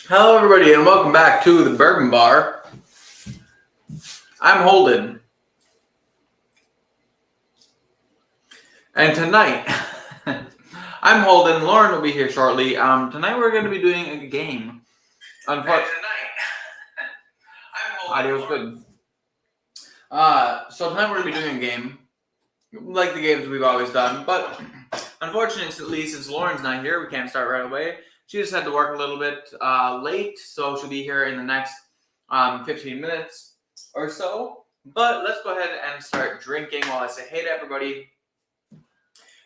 Hello, everybody, and welcome back to the Bourbon Bar. I'm Holden, and tonight, I'm Holden. Loren will be here shortly. Tonight we're going to be doing a game. Audio's good. So tonight we're going to be doing a game, like the games we've always done, but unfortunately, since Lauren's not here, we can't start right away. She just had to work a little bit late, so she'll be here in the next 15 minutes or so. But let's go ahead and start drinking while I say hey to everybody.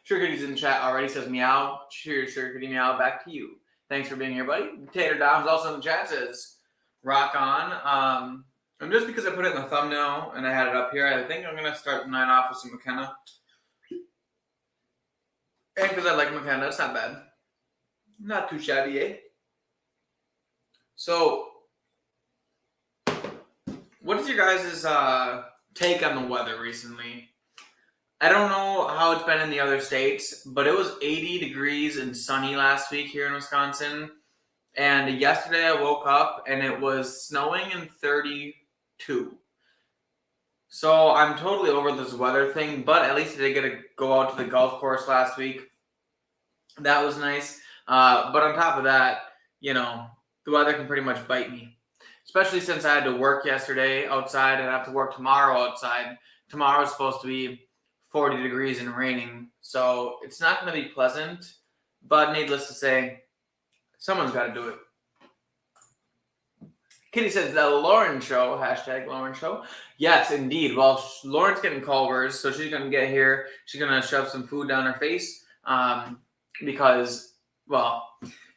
Sugar Kitty's in the chat already, says meow. Cheers, Sugar Kitty, meow. Back to you. Thanks for being here, buddy. Tater Dom's also in the chat, says rock on. And just because I put it in the thumbnail and I had it up here, I think I'm going to start the night off with some McKenna. And because I like McKenna, it's not bad. Not too shabby, eh? So, what is your guys' take on the weather recently? I don't know how it's been in the other states, but it was 80 degrees and sunny last week here in Wisconsin. And yesterday I woke up and it was snowing and 32. So I'm totally over this weather thing, but at least I did get to go out to the golf course last week. That was nice. But on top of that, you know, the weather can pretty much bite me. Especially since I had to work yesterday outside and I have to work tomorrow outside. Tomorrow is supposed to be 40 degrees and raining. So it's not going to be pleasant. But needless to say, someone's got to do it. Kitty says the Loren show, hashtag Loren show. Yes, indeed. Well, Lauren's getting Culver's, so she's going to get here. She's going to shove some food down her face because, well,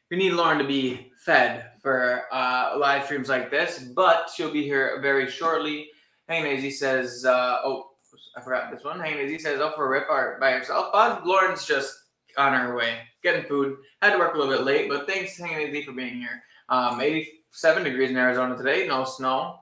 we need Loren to be fed for live streams like this, but she'll be here very shortly. Hanging AZ says, oh, I forgot this one. Hanging AZ says, for a rip art by yourself. But Lauren's just on her way, getting food. Had to work a little bit late, but thanks, Hanging AZ, for being here. 87 degrees in Arizona today, no snow.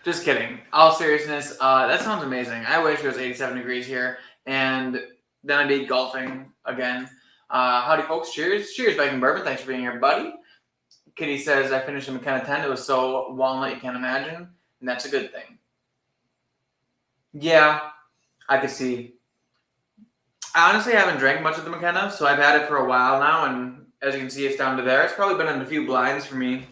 Just kidding. All seriousness, that sounds amazing. I wish it was 87 degrees here, and then I'd be golfing again. Howdy, folks. Cheers. Cheers, Bacon Bourbon. Thanks for being here, buddy. Kitty says, I finished a McKenna 10. It was so walnut you can't imagine, and that's a good thing. Yeah, I could see. I honestly haven't drank much of the McKenna, so I've had it for a while now, and as you can see, it's down to there. It's probably been in a few blinds for me,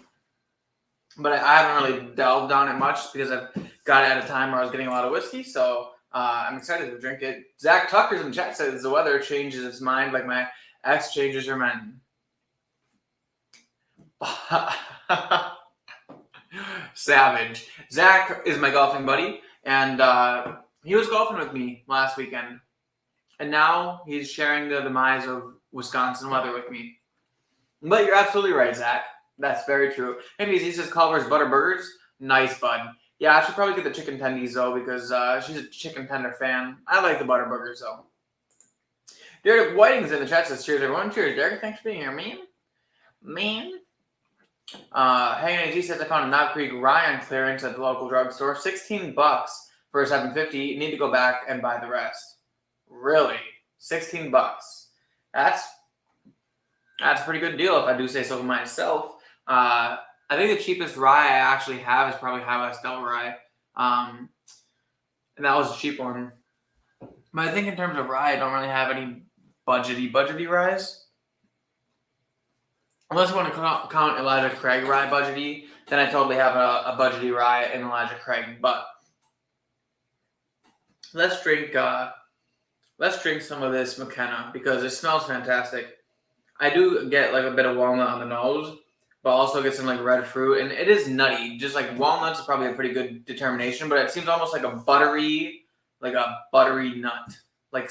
but I haven't really delved on it much because I've got it at a time where I was getting a lot of whiskey, so I'm excited to drink it. Zach Tucker's in the chat says the weather changes its mind like my ex changes her mind. Savage. Zach is my golfing buddy, and he was golfing with me last weekend. And now he's sharing the demise of Wisconsin weather with me. But you're absolutely right, Zach. That's very true. Maybe he says Culver's Butter Burgers. Nice, bud. Yeah, I should probably get the chicken tendies, though, because she's a chicken tender fan. I like the Butter Burgers, though. Derek Whiting's in the chat says, cheers, everyone. Cheers, Derek. Thanks for being here, man. Hanging AG says, I found a Knob Creek rye on clearance at the local drugstore. $16 for a $7.50. Need to go back and buy the rest. Really? $16. That's a pretty good deal if I do say so myself. I think the cheapest rye I actually have is probably High West Del Rye. And that was a cheap one. But I think in terms of rye, I don't really have any budgety ryes. Unless you want to count Elijah Craig rye budgety, then I totally have a budgety rye in Elijah Craig. But let's drink some of this McKenna because it smells fantastic. I do get like a bit of walnut on the nose, but also get some like red fruit, and it is nutty. Just like walnuts is probably a pretty good determination, but it seems almost like a buttery nut, like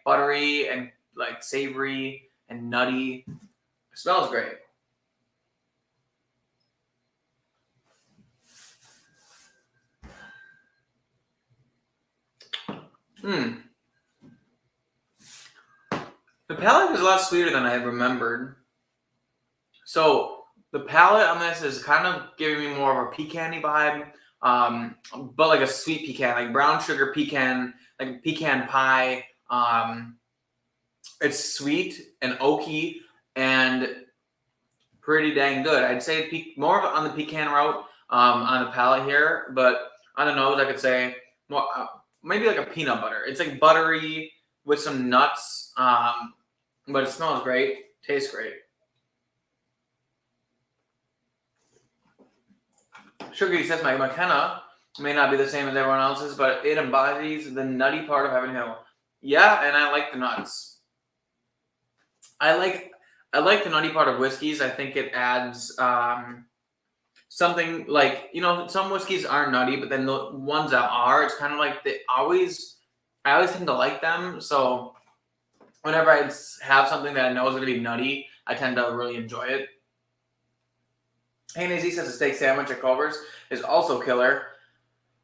buttery and like savory and nutty. It smells great. The palate is a lot sweeter than I had remembered. So the palate on this is kind of giving me more of a pecan-y vibe, but like a sweet pecan, like brown sugar pecan, like pecan pie. It's sweet and oaky and pretty dang good. I'd say more on the pecan route on the palate here, but on the nose, I could say more, maybe like a peanut butter. It's like buttery with some nuts, but it smells great, tastes great. Sugary says my McKenna may not be the same as everyone else's, but it embodies the nutty part of Heaven Hill. Yeah, and I like the nuts. I like the nutty part of whiskeys. I think it adds something like, some whiskeys aren't nutty, but then the ones that are, it's kind of like I always tend to like them. So whenever I have something that I know is going to be nutty, I tend to really enjoy it. Hey, Nazy says a steak sandwich at Culver's is also killer.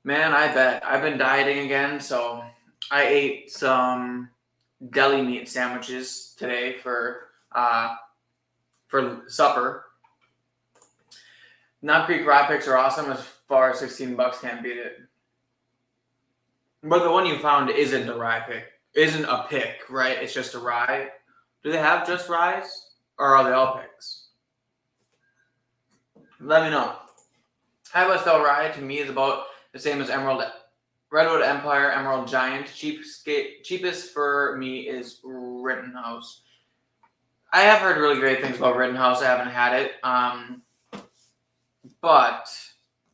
Man, I bet. I've been dieting again, so I ate some deli meat sandwiches today for supper. Knob Creek rye picks are awesome. As far as $16, can't beat it. But the one you found isn't a rye pick. Isn't a pick, right? It's just a rye. Do they have just ryes, or are they all picks? Let me know. High West Style rye to me is about the same as Redwood Empire, Emerald Giant. Cheapest for me is Rittenhouse. I have heard really great things about Rittenhouse. I haven't had it. But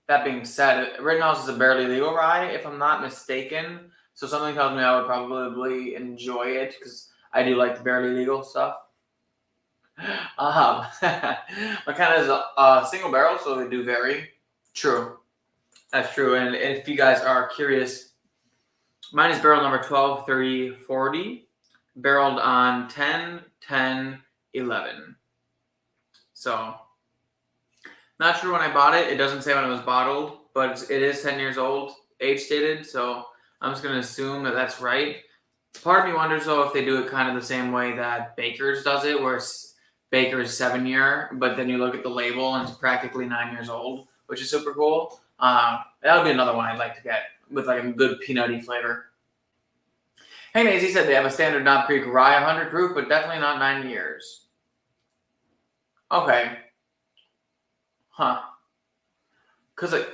that being said, Rittenhouse is a barely legal rye, if I'm not mistaken. So something tells me I would probably enjoy it because I do like the barely legal stuff. McKenna is a single barrel, so they do vary. True. That's true. And if you guys are curious, mine is barrel number 12-3-40, barreled on 10-10-11. So, not sure when I bought it. It doesn't say when it was bottled, but it is 10 years old, age stated. So, I'm just going to assume that that's right. Part of me wonders, though, if they do it kind of the same way that Baker's does it, where Baker's 7-year, but then you look at the label and it's practically 9 years old, which is super cool. That would be another one I'd like to get with like a good peanutty flavor. Hey, Maisie said they have a standard Knob Creek rye 100 proof, but definitely not 9 years. Okay. Huh. Because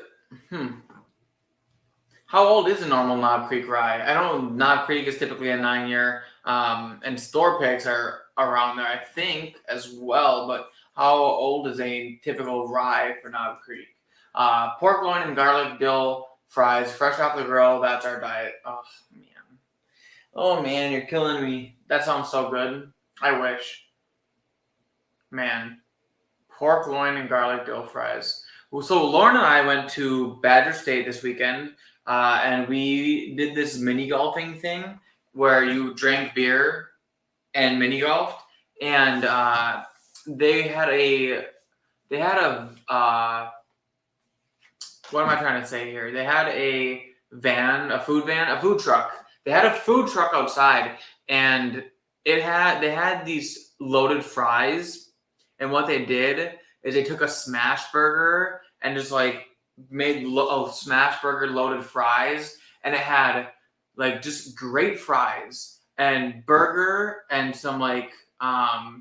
how old is a normal Knob Creek rye? I know Knob Creek is typically a 9-year, and store picks are around there, I think, as well. But how old is a typical rye for Knob Creek? Pork loin and garlic dill fries, fresh off the grill. That's our diet. Oh man, you're killing me. That sounds so good. I wish. Man, pork loin and garlic dill fries. So Loren and I went to Badger State this weekend, and we did this mini golfing thing where you drank beer and mini golfed, and they had a what am I trying to say here? They had a food truck. They had a food truck outside, and they had these loaded fries. And what they did is they took a smash burger and just like made a smash burger loaded fries, and it had like just great fries and burger and some like I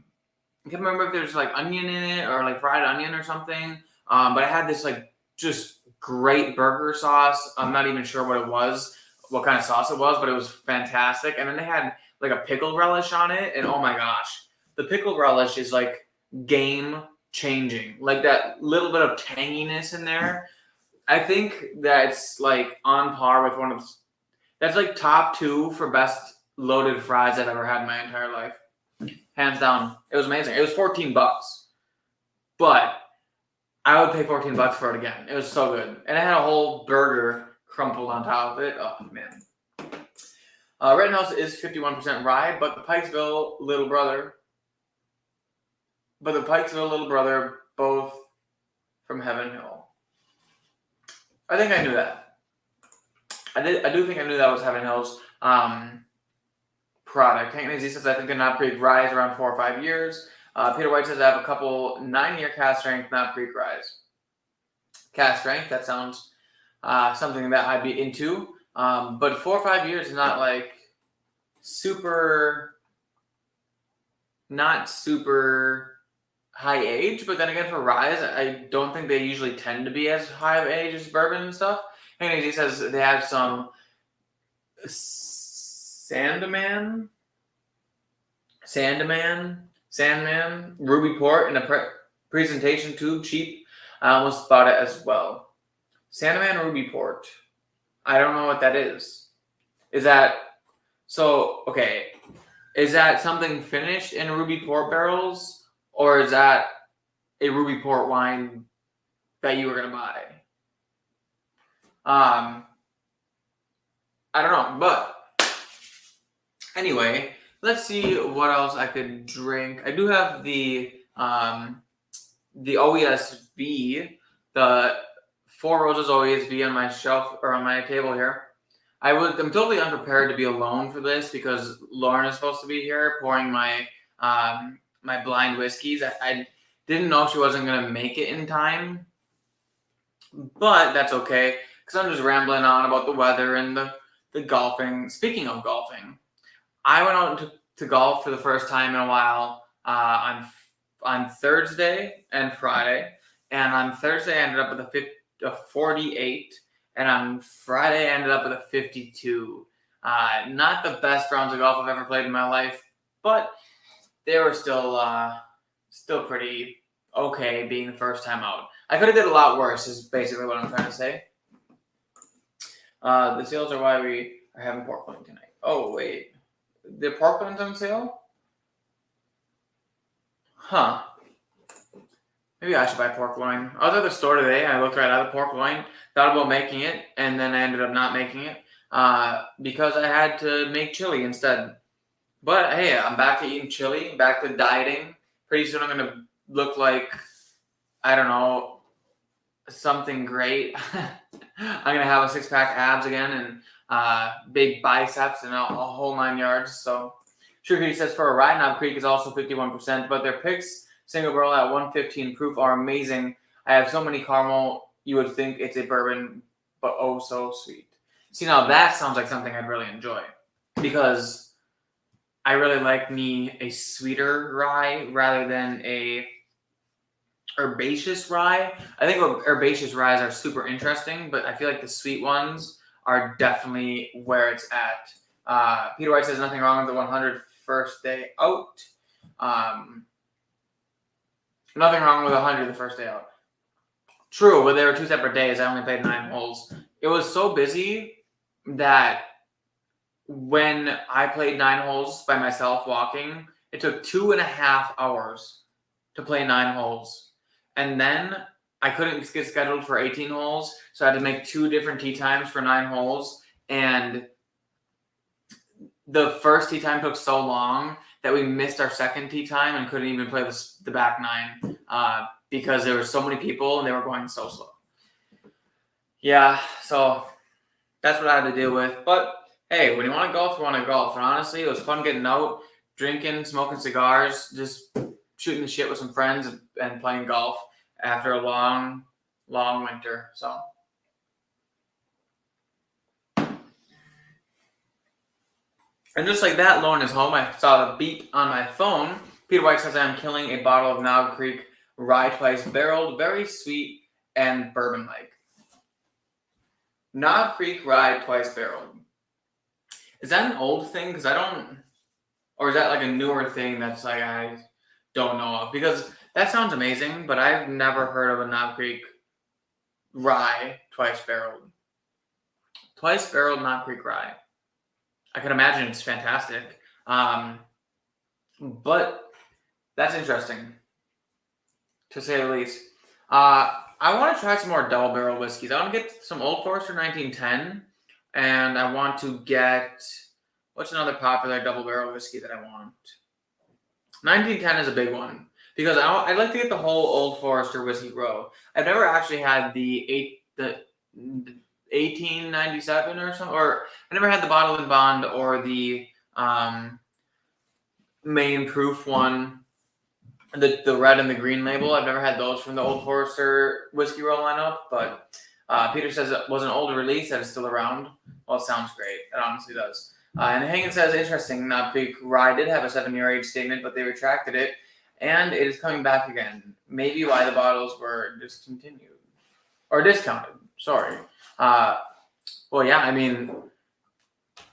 can't remember if there's like onion in it or like fried onion or something. But it had this like just great burger sauce. I'm not even sure what kind of sauce it was, but it was fantastic. And then they had like a pickle relish on it, and oh my gosh, the pickle relish is like game changing. Like that little bit of tanginess in there. I think that's like on par with that's like top 2 for best loaded fries I've ever had in my entire life. Hands down. It was amazing. It was $14, but I would pay $14 for it again. It was so good. And it had a whole burger crumpled on top of it. Oh, man. Rittenhouse is 51% rye, but the Pikesville little brother, both from Heaven Hill. I think I knew that. I do think I knew that was Heaven Hill's product. Hank Nazy says, I think the Knob Creek rye is around 4 or 5 years. Peter White says, I have a couple 9-year cast strength Knob Creek ryes. Cast strength, that sounds something that I'd be into. But 4 or 5 years is not like not super high age. But then again, for ryes, I don't think they usually tend to be as high of age as bourbon and stuff. Anyways, he says they have some Sandman Ruby Port in a presentation tube, cheap. I almost bought it as well. Sandman Ruby Port. I don't know what that is. Is that so? Okay, is that something finished in Ruby Port barrels, or is that a Ruby Port wine that you were gonna buy? I don't know, but anyway, let's see what else I could drink. I do have the OESV, the Four Roses OESV on my shelf or on my table here. I'm totally unprepared to be alone for this because Loren is supposed to be here pouring my my blind whiskeys. I didn't know she wasn't gonna make it in time, but that's okay because I'm just rambling on about the weather and the golfing. Speaking of golfing, I went out to golf for the first time in a while on Thursday and Friday. And on Thursday, I ended up with a 48. And on Friday, I ended up with a 52. Not the best rounds of golf I've ever played in my life, but they were still pretty okay being the first time out. I could have did a lot worse is basically what I'm trying to say. The sales are why we are having pork loin tonight. Oh, wait. The pork loin's on sale? Huh. Maybe I should buy pork loin. I was at the store today. I looked right at the pork loin, thought about making it, and then I ended up not making it because I had to make chili instead. But hey, I'm back to eating chili, back to dieting. Pretty soon I'm going to look like, I don't know, something great. I'm going to have a six-pack abs again and big biceps and a whole 9 yards. So Sugar He says for a ride, Knob Creek is also 51%, but their picks single barrel at 115 proof are amazing. I have so many caramel, you would think it's a bourbon, but oh so sweet. See, now that sounds like something I'd really enjoy because I really like me a sweeter rye rather than a herbaceous rye. I think herbaceous ryes are super interesting, but I feel like the sweet ones are definitely where it's at. Peter White says nothing wrong with the 100 first day out. Nothing wrong with 100 the first day out. True, but they were 2 separate days. I only played 9 holes. It was so busy that when I played 9 holes by myself walking, it took 2.5 hours to play 9 holes. And then I couldn't get scheduled for 18 holes, so I had to make 2 different tee times for 9 holes. And the first tee time took so long that we missed our second tee time and couldn't even play the back 9 because there were so many people and they were going so slow. Yeah, so that's what I had to deal with. But hey, when you want to golf, you want to golf. And honestly, it was fun getting out, drinking, smoking cigars, just shooting the shit with some friends and playing golf after a long, long winter. So. And just like that, Loren is home. I saw the beep on my phone. Peter White says I'm killing a bottle of Knob Creek Rye Twice Barreled, very sweet and bourbon-like. Knob Creek Rye Twice Barreled. Is that an old thing? Because I don't, or is that like a newer thing that's like I don't know of? Because that sounds amazing, but I've never heard of a Knob Creek Rye Twice Barreled. Twice Barreled Knob Creek Rye. I can imagine it's fantastic. But that's interesting, to say the least. I want to try some more double barrel whiskeys. I want to get some Old Forester 1910, and I want to get, what's another popular double barrel whiskey that I want? 1910 is a big one, because I'd like to get the whole Old Forester whiskey row. I've never actually had the 1897 or something, or I never had the bottle and bond or the main proof one, the red and the green label. I've never had those from the Old Forester whiskey roll lineup, but Peter says it was an older release that is still around. Well, it sounds great. It honestly does. And Hagen says, interesting, not big. Rye did have a 7-year age statement, but they retracted it, and it is coming back again. Maybe why the bottles were discontinued. Or discounted, sorry. Well, yeah, I mean,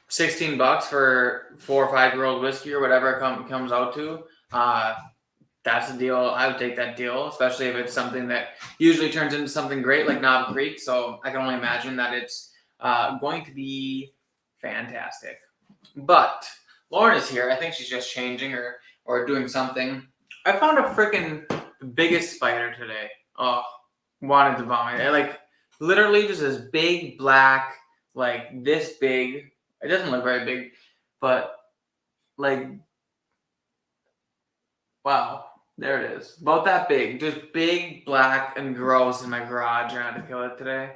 $16 for 4 or 5-year-old whiskey or whatever it comes out to. That's a deal. I would take that deal, especially if it's something that usually turns into something great like Knob Creek. So I can only imagine that it's going to be fantastic. But Loren is here. I think she's just changing or doing something. I found a freaking biggest spider today. Oh, wanted to vomit. Like literally just this big black, like this big. It doesn't look very big, but like, wow. There it is. About that big. Just big, black, and gross in my garage. I had to kill it today.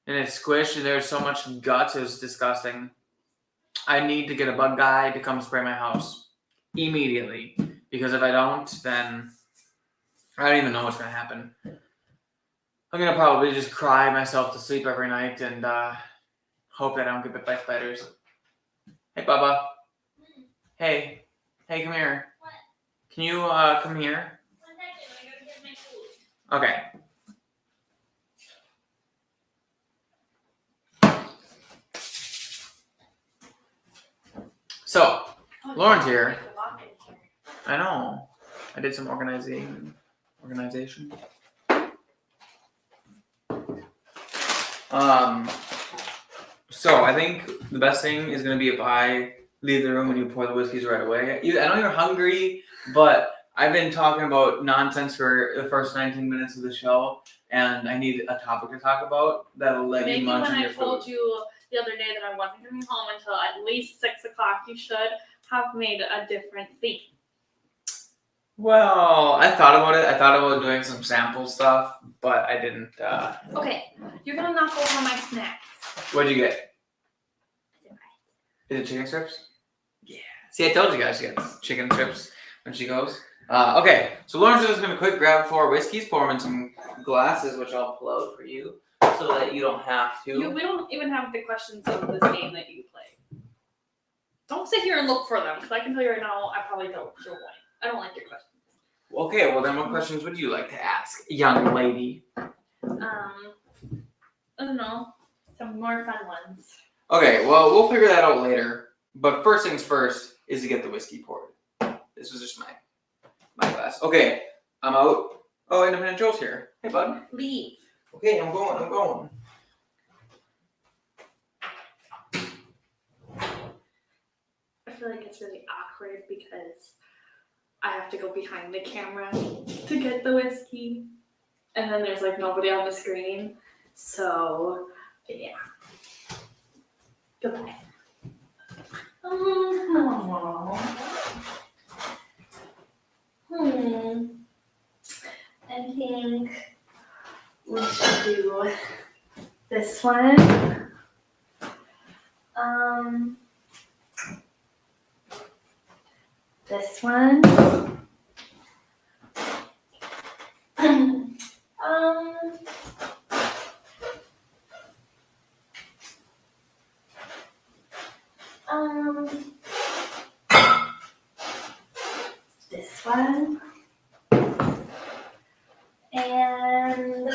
And it squished, and there's so much guts. It was disgusting. I need to get a bug guy to come spray my house immediately. Because if I don't, then I don't even know what's going to happen. I'm going to probably just cry myself to sleep every night and hope that I don't get bit by spiders. Hey, Bubba. Hey. Hey, come here. Can you come here? 1 second, I gotta get my food. Okay. So, Loren's here. I know. I did some organization. So I think the best thing is gonna be if I leave the room and you pour the whiskeys right away. I know you're hungry, but I've been talking about nonsense for the first 19 minutes of the show, and I need a topic to talk about that'll let you munch on your food. Maybe when I told you the other day that I wasn't coming home until at least 6 o'clock, you should have made a different theme. Well, I thought about it. I thought about doing some sample stuff, but I didn't. Okay, you're gonna knock over my snacks. What'd you get? Is it chicken strips? Yeah. See, I told you guys she gets chicken strips when she goes. Okay, so Loren's just gonna quick grab 4 whiskeys, pour them in some glasses, which I'll pull out for you, so that you don't have to. We don't even have the questions of this game that you play. Don't sit here and look for them, because I can tell you right now, I probably don't. I don't like your questions. Okay, well then, what questions would you like to ask, young lady? I don't know, some more fun ones. Okay, well, we'll figure that out later. But first things first is to get the whiskey poured. This was just my glass. Okay, I'm out. Oh, Independent Joe's here. Hey, bud. Leave. Okay, I'm going. I feel like it's really awkward because I have to go behind the camera to get the whiskey. And then there's like nobody on the screen. So, yeah. Goodbye. I think we should do this one. This one. This one. And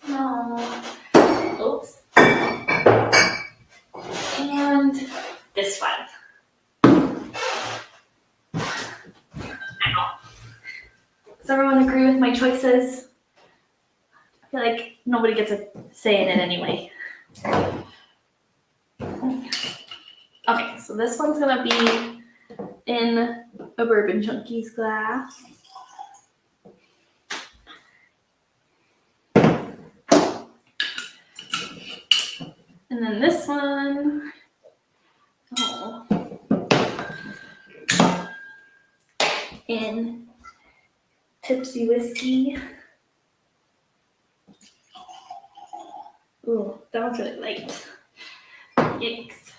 no. Oops. And this one. Does everyone agree with my choices? I feel like nobody gets a say in it anyway. Okay, so this one's gonna be in a Bourbon Chunkies glass. And then this one, in Tipsy Whiskey. Ooh, that one's really light. Yikes.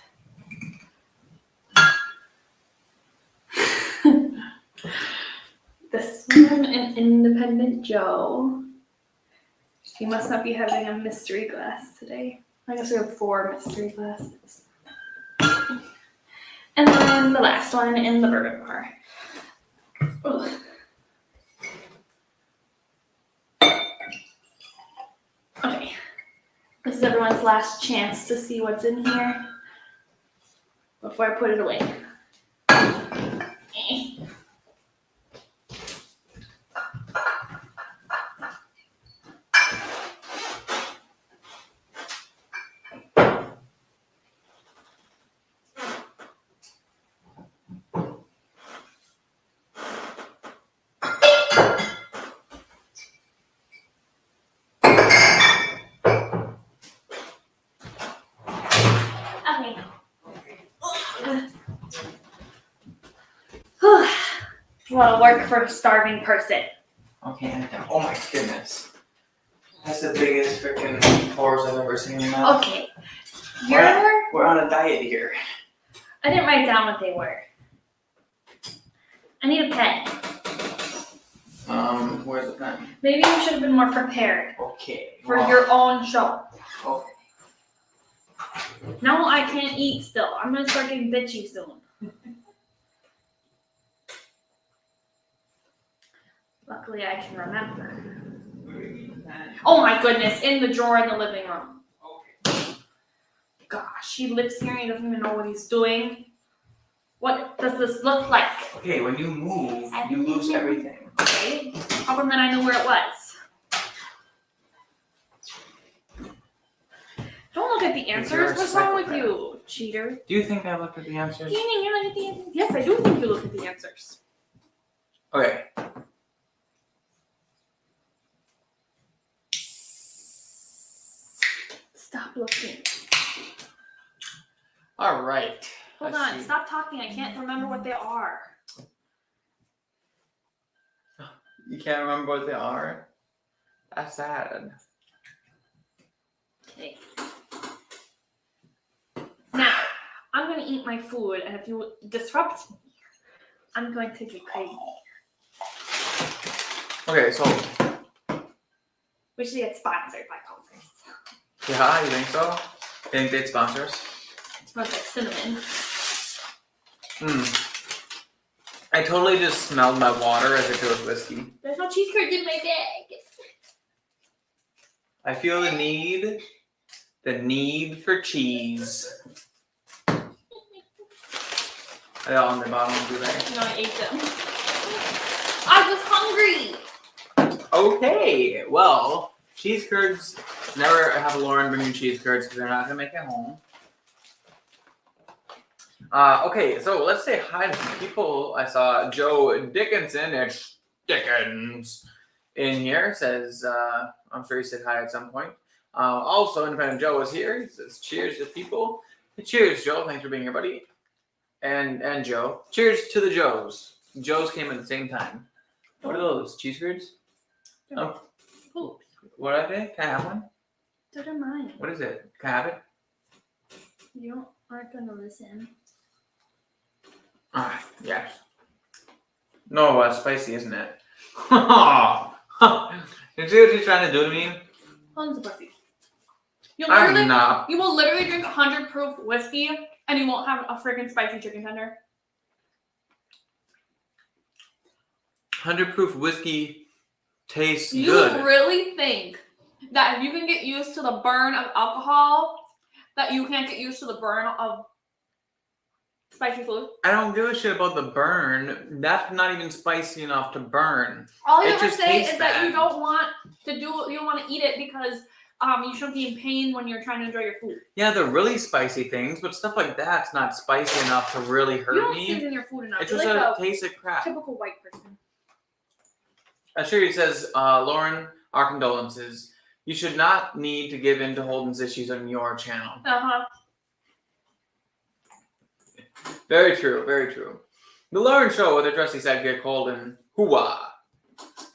This one, an Independent Joe. He must not be having a mystery glass today. I guess we have 4 mystery glasses. And then the last one in the bourbon bar. Ugh. Okay. This is everyone's last chance to see what's in here before I put it away. Well, work for a starving person. Okay, oh my goodness. That's the biggest freaking pores I've ever seen in my life. Okay. We're on a diet here. I didn't write down what they were. I need a pen. Where's the pen? Maybe you should have been more prepared Okay. for your own show. Okay. No, I can't eat still. I'm gonna start getting bitchy soon. Luckily, I can remember. Oh my goodness, in the drawer in the living room. Okay. Gosh, he lives here and he doesn't even know what he's doing. What does this look like? Okay, when you move, you lose everything. Okay, how come then I know where it was? Don't look at the answers. What's wrong with you, cheater? Do you think I looked at the answers? You mean you look at the answers? Yes, I do think you look at the answers. Okay. Stop looking. All right. Hold on. Stop talking. I can't remember what they are. You can't remember what they are? That's sad. Okay. Now, I'm going to eat my food, and if you disrupt me, I'm going to get crazy. Okay, so. We should get sponsored by Culvers. Yeah, you think so? You think they'd sponsor us? It smells like cinnamon. I totally just smelled my water as if it was whiskey. There's no cheese curds in my bag. I feel the need for cheese. Are they all on the bottom? Do they? No, I ate them. I was hungry. Okay, well, cheese curds. Never have Loren bring you cheese curds because they're not gonna make it home. Okay, so let's say hi to some people. I saw Joe Dickinson, it's Dickens, in here. Says, I'm sure he said hi at some point. Also, Independent Joe is here. He says, cheers to people. Cheers, Joe. Thanks for being here, buddy. And Joe. Cheers to the Joes. Joes came at the same time. What are those? Cheese curds? Oh. What are they? Can I have one? They're mine. What is it? Can I have it? You aren't going to listen. Ah, yes. No, spicy, isn't it? You see what she's trying to do to me? Hold on, pussy. You will literally drink 100 proof whiskey and you won't have a freaking spicy chicken tender. 100 proof whiskey tastes you good. You really think that if you can get used to the burn of alcohol, that you can't get used to the burn of spicy food? I don't give a shit about the burn. That's not even spicy enough to burn. All you ever say is that you don't want to eat it because you shouldn't be in pain when you're trying to enjoy your food. Yeah, they're really spicy things, but stuff like that's not spicy enough to really hurt me. You don't season your food enough. It's just a taste of crap. Typical white person. I'm sure he says, Loren, our condolences. You should not need to give in to Holden's issues on your channel. Uh-huh. Very true, very true. The Loren Show with a trusty sidekick Holden. Hooah!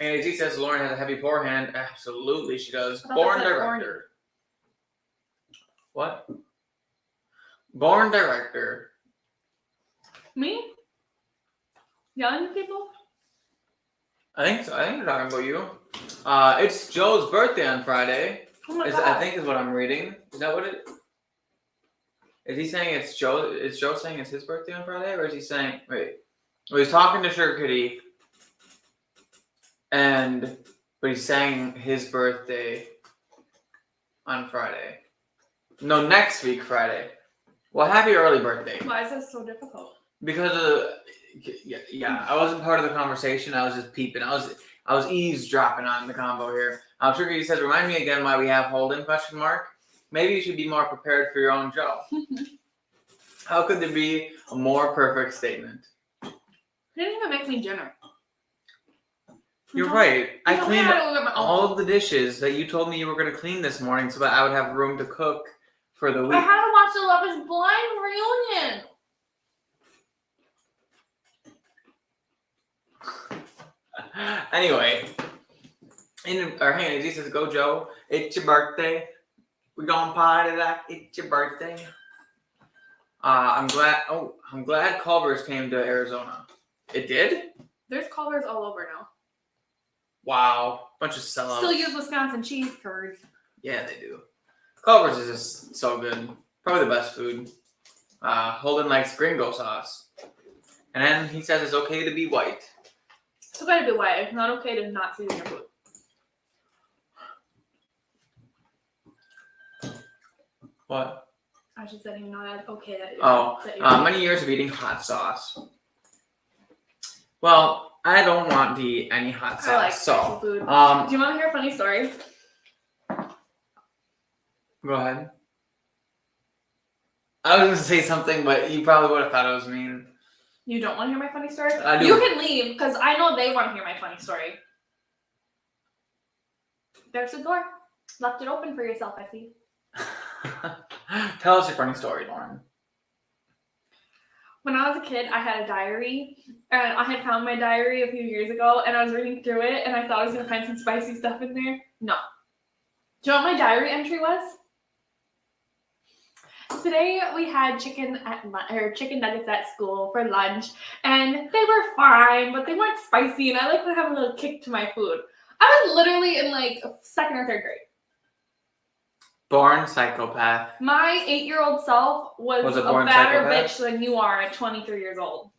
And as he says, Loren has a heavy forehand. Absolutely, she does. Born director. What? Born director. Me? Yelling at people? I think so. I think they're talking about you. It's Joe's birthday on Friday. Oh my I god. think is what I'm reading. Is that what it? Is he saying it's Joe? Is Joe saying it's his birthday on Friday, or is he saying wait? Well, he's talking to Sugar Kitty, but he's saying his birthday on Friday. No, next week Friday. Well, happy early birthday. Why is this so difficult? Because I wasn't part of the conversation. I was just peeping. I was eavesdropping on the combo here. Sugar Kitty says, "Remind me again why we have Holden?" ? Maybe you should be more prepared for your own show. How could there be a more perfect statement? You didn't even make me dinner. You're right. I cleaned all all of the dishes that you told me you were going to clean this morning so that I would have room to cook for the I week. had to watch the Love is Blind reunion. Anyway, hang on, he says, "Go Joe, it's your birthday. We gonna party like it's your birthday." I'm glad Culver's came to Arizona. It did? There's Culver's all over now. Wow, bunch of sellouts. Still use Wisconsin cheese curds. Yeah, they do. Culver's is just so good. Probably the best food. Holden likes gringo sauce. And then he says it's okay to be white. It's okay to be white. It's not okay to not season your food. What? I just said you're not okay that you're Many years of eating hot sauce. Well, I don't want to eat any hot sauce. I like spicy food. Do you want to hear a funny story? Go ahead. I was going to say something, but you probably would have thought it was mean. You don't want to hear my funny story? I do. You can leave, because I know they want to hear my funny story. There's the door. Left it open for yourself, I see. Tell us your funny story, Loren. When I was a kid, I had a diary, and I had found my diary a few years ago, and I was reading through it, and I thought I was going to find some spicy stuff in there. No. Do you know what my diary entry was? Today we had chicken nuggets at school for lunch, and they were fine, but they weren't spicy, and I like to have a little kick to my food. I was literally in like 2nd or 3rd grade. Born psychopath. My 8-year-old self was a born badder psychopath? bitch than you are at 23 years old.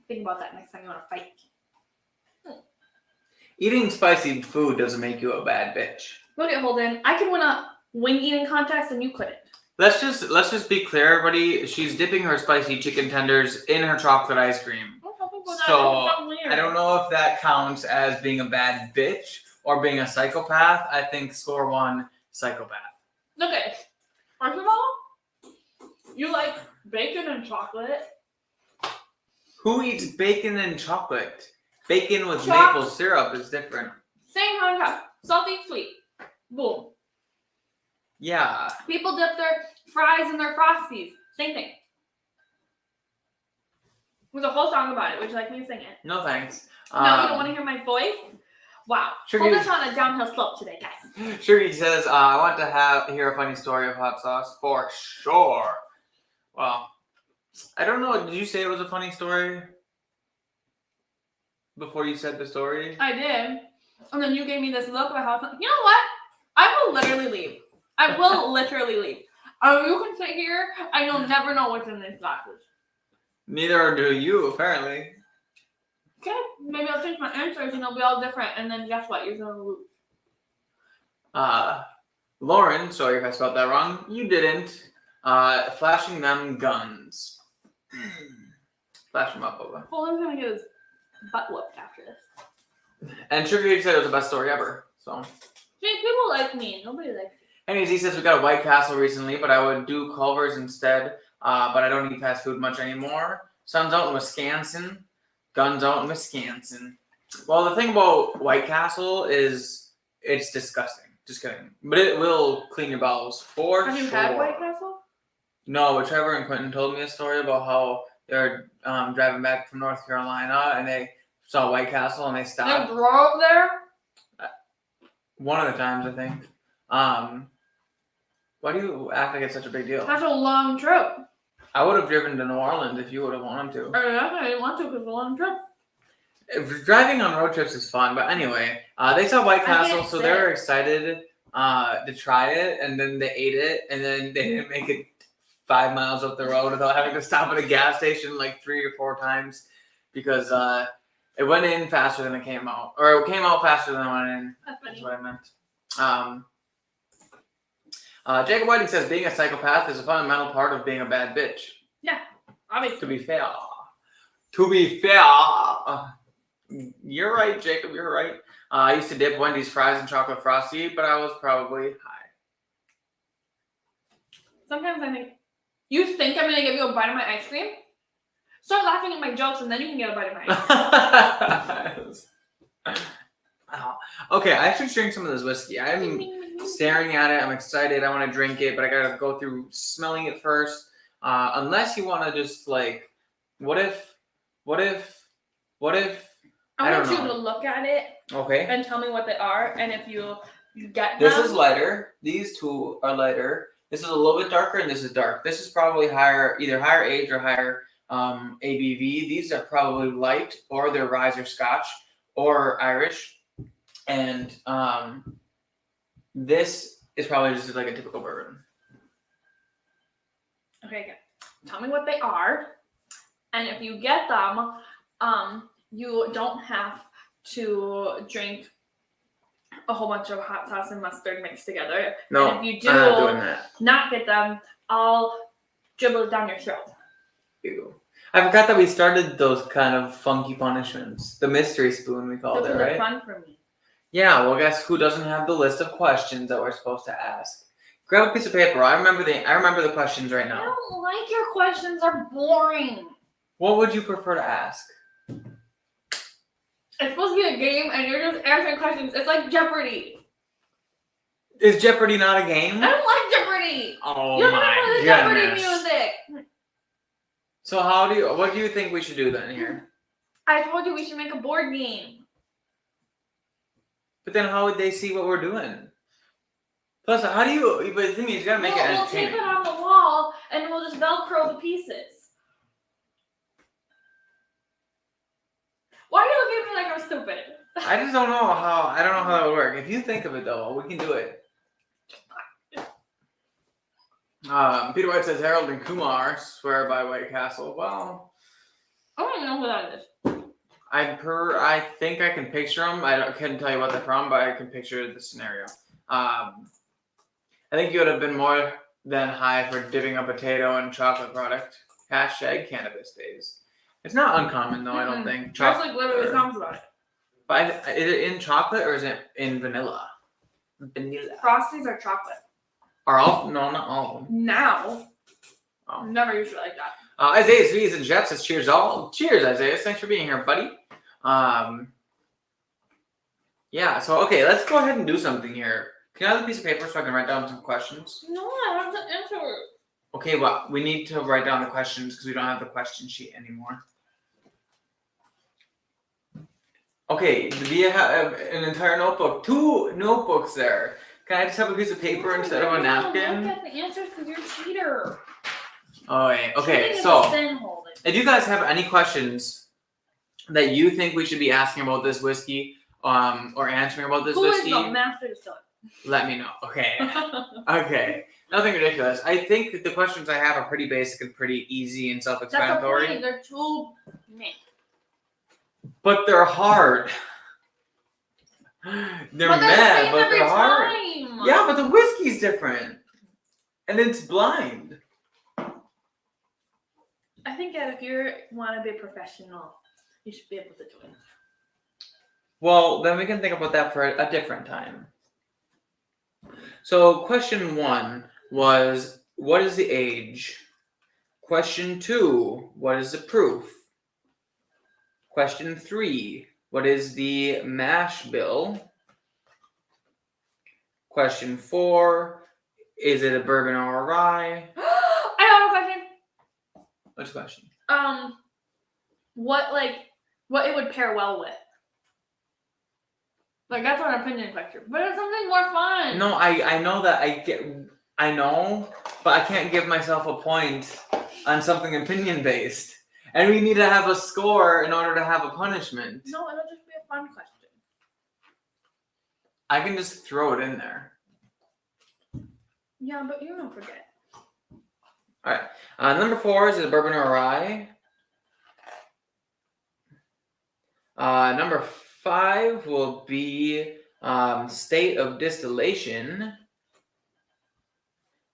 Think about that next time you want to fight. Eating spicy food doesn't make you a bad bitch. Look at Holden. I could win a wing eating contest and you couldn't. Let's just be clear, everybody. She's dipping her spicy chicken tenders in her chocolate ice cream. So I don't know if that counts as being a bad bitch or being a psychopath. I think score 1, psychopath. Okay. First of all, you like bacon and chocolate. Who eats bacon and chocolate? Bacon with maple syrup is different. Same concept. Salty, sweet. Boom. Yeah. People dip their fries in their Frosties. Same thing. There's a whole song about it. Would you like me to sing it? No thanks. No, you don't want to hear my voice? Wow. Hold us on a downhill slope today, guys. Shugi says, I want to hear a funny story of hot sauce for sure. Well, I don't know. Did you say it was a funny story before you said the story? I did. And then you gave me this look about how... You know what? I will literally leave. I will literally leave. You can sit here and you'll never know what's in these glasses. Neither do you, apparently. Okay, maybe I'll change my answers and they'll be all different. And then guess what? You're going to lose. Loren, sorry if I spelled that wrong. You didn't. Flashing them guns. Flash them up over. Well, I'm going to get his butt whooped after this. And Sugar said it was the best story ever. So. See, people like me. Nobody likes me. Anyways, he says we got a White Castle recently, but I would do Culver's instead. But I don't eat fast food much anymore. Sun's out in Wisconsin. Guns out in Wisconsin. Well, the thing about White Castle is it's disgusting. Just kidding. But it will clean your bowels for sure. Have you had White Castle? No, but Trevor and Quentin told me a story about how they're driving back from North Carolina and they saw White Castle and they stopped. They drove there? One of the times, I think. Why do you act like it's such a big deal? That's a long trip. I would have driven to New Orleans if you would have wanted to. I didn't want to because it's a long trip. Driving on road trips is fun, but anyway, they saw White Castle, so they were excited to try it, and then they ate it, and then they didn't make it 5 miles up the road without having to stop at a gas station like 3 or 4 times because it went in faster than it came out, or it came out faster than it went in. That's what I meant. Jacob Whiting says being a psychopath is a fundamental part of being a bad bitch. Yeah, obviously. To be fair, you're right, Jacob. You're right. I used to dip Wendy's fries in chocolate frosty, but I was probably high. Sometimes I think you think I'm gonna give you a bite of my ice cream. Start laughing at my jokes, and then you can get a bite of my ice cream. Okay, I should drink some of this whiskey. I'm staring at it. I'm excited. I want to drink it, but I gotta go through smelling it first. Unless you want to just like, what if? I want you to look at it. Okay. And tell me what they are, and if you get them. This is lighter. These two are lighter. This is a little bit darker, and this is dark. This is probably higher, either higher age or higher ABV. These are probably light, or they're rye or Scotch, or Irish. And this is probably just like a typical bourbon. Okay, good. Tell me what they are, and if you get them, you don't have to drink a whole bunch of hot sauce and mustard mixed together. No, and if you do I'm not doing that. Not get them, I'll dribble it down your throat. Ew. I forgot that we started those kind of funky punishments. The mystery spoon, we called it, right? Those are fun for me. Yeah, well, guess who doesn't have the list of questions that we're supposed to ask? Grab a piece of paper. I remember the questions right I now. don't like your questions. Are boring. What would you prefer to ask? It's supposed to be a game, and you're just answering questions. It's like Jeopardy. Is Jeopardy not a game? I don't like Jeopardy. Oh You're my gonna play the goodness. Jeopardy music. So what do you think we should do then here? I told you we should make a board game. But then how would they see what we're doing? Plus, but the thing is, you gotta make it We'll entertaining. tape it on the wall, and we'll just Velcro the pieces. Why are you looking at me like I'm stupid? I just don't know how that would work. If you think of it though, we can do it. Peter White says Harold and Kumar swear by White Castle. Well, I don't even know who that is. I think I can picture them. I couldn't tell you what they're from, but I can picture the scenario. I think you would have been more than high for dipping a potato in chocolate product. Hashtag cannabis days. It's not uncommon though, I don't think. That's like literally sounds about it. But is it in chocolate or is it in vanilla? Vanilla. Frosties are chocolate. No, not all of them. Now. Oh. Never used it like that. Isaiah V's and Jeff says cheers all. Cheers, Isaiah. Thanks for being here, buddy. Yeah, so okay, let's go ahead and do something here. Can I have a piece of paper so I can write down some questions? No, I have to answer. Okay, well, we need to write down the questions because we don't have the question sheet anymore. Okay, do we have an entire notebook? 2 notebooks there. Can I just have a piece of paper instead of a napkin? Look at the answers because you're a cheater. Oh, wait. Okay, Cheating so is a sin, Holden. if you guys have any questions that you think we should be asking about this whiskey, or answering about this whiskey, Who is the master distiller? let me know. Okay. Okay. Nothing ridiculous. I think that the questions I have are pretty basic and pretty easy and That's the self-explanatory. point. They're too meh. But they're hard. They're But mad, but every they're hard. time. Yeah, but the whiskey's different. And it's blind. I think that if you want to be a professional, you should be able to do it. Well, then we can think about that for a different time. So, question 1 was, what is the age? Question 2, what is the proof? Question 3, what is the mash bill? Question 4, is it a bourbon or a rye? I have a question. Which question? What it would pair well with? Like, that's an opinion question. But it's something more fun. No, I know that I know, but I can't give myself a point on something opinion based. And we need to have a score in order to have a punishment. No, it'll just be a fun question. I can just throw it in there. Yeah, but you don't forget. Alright. Number 4 is a bourbon or rye. Number 5 will be state of distillation.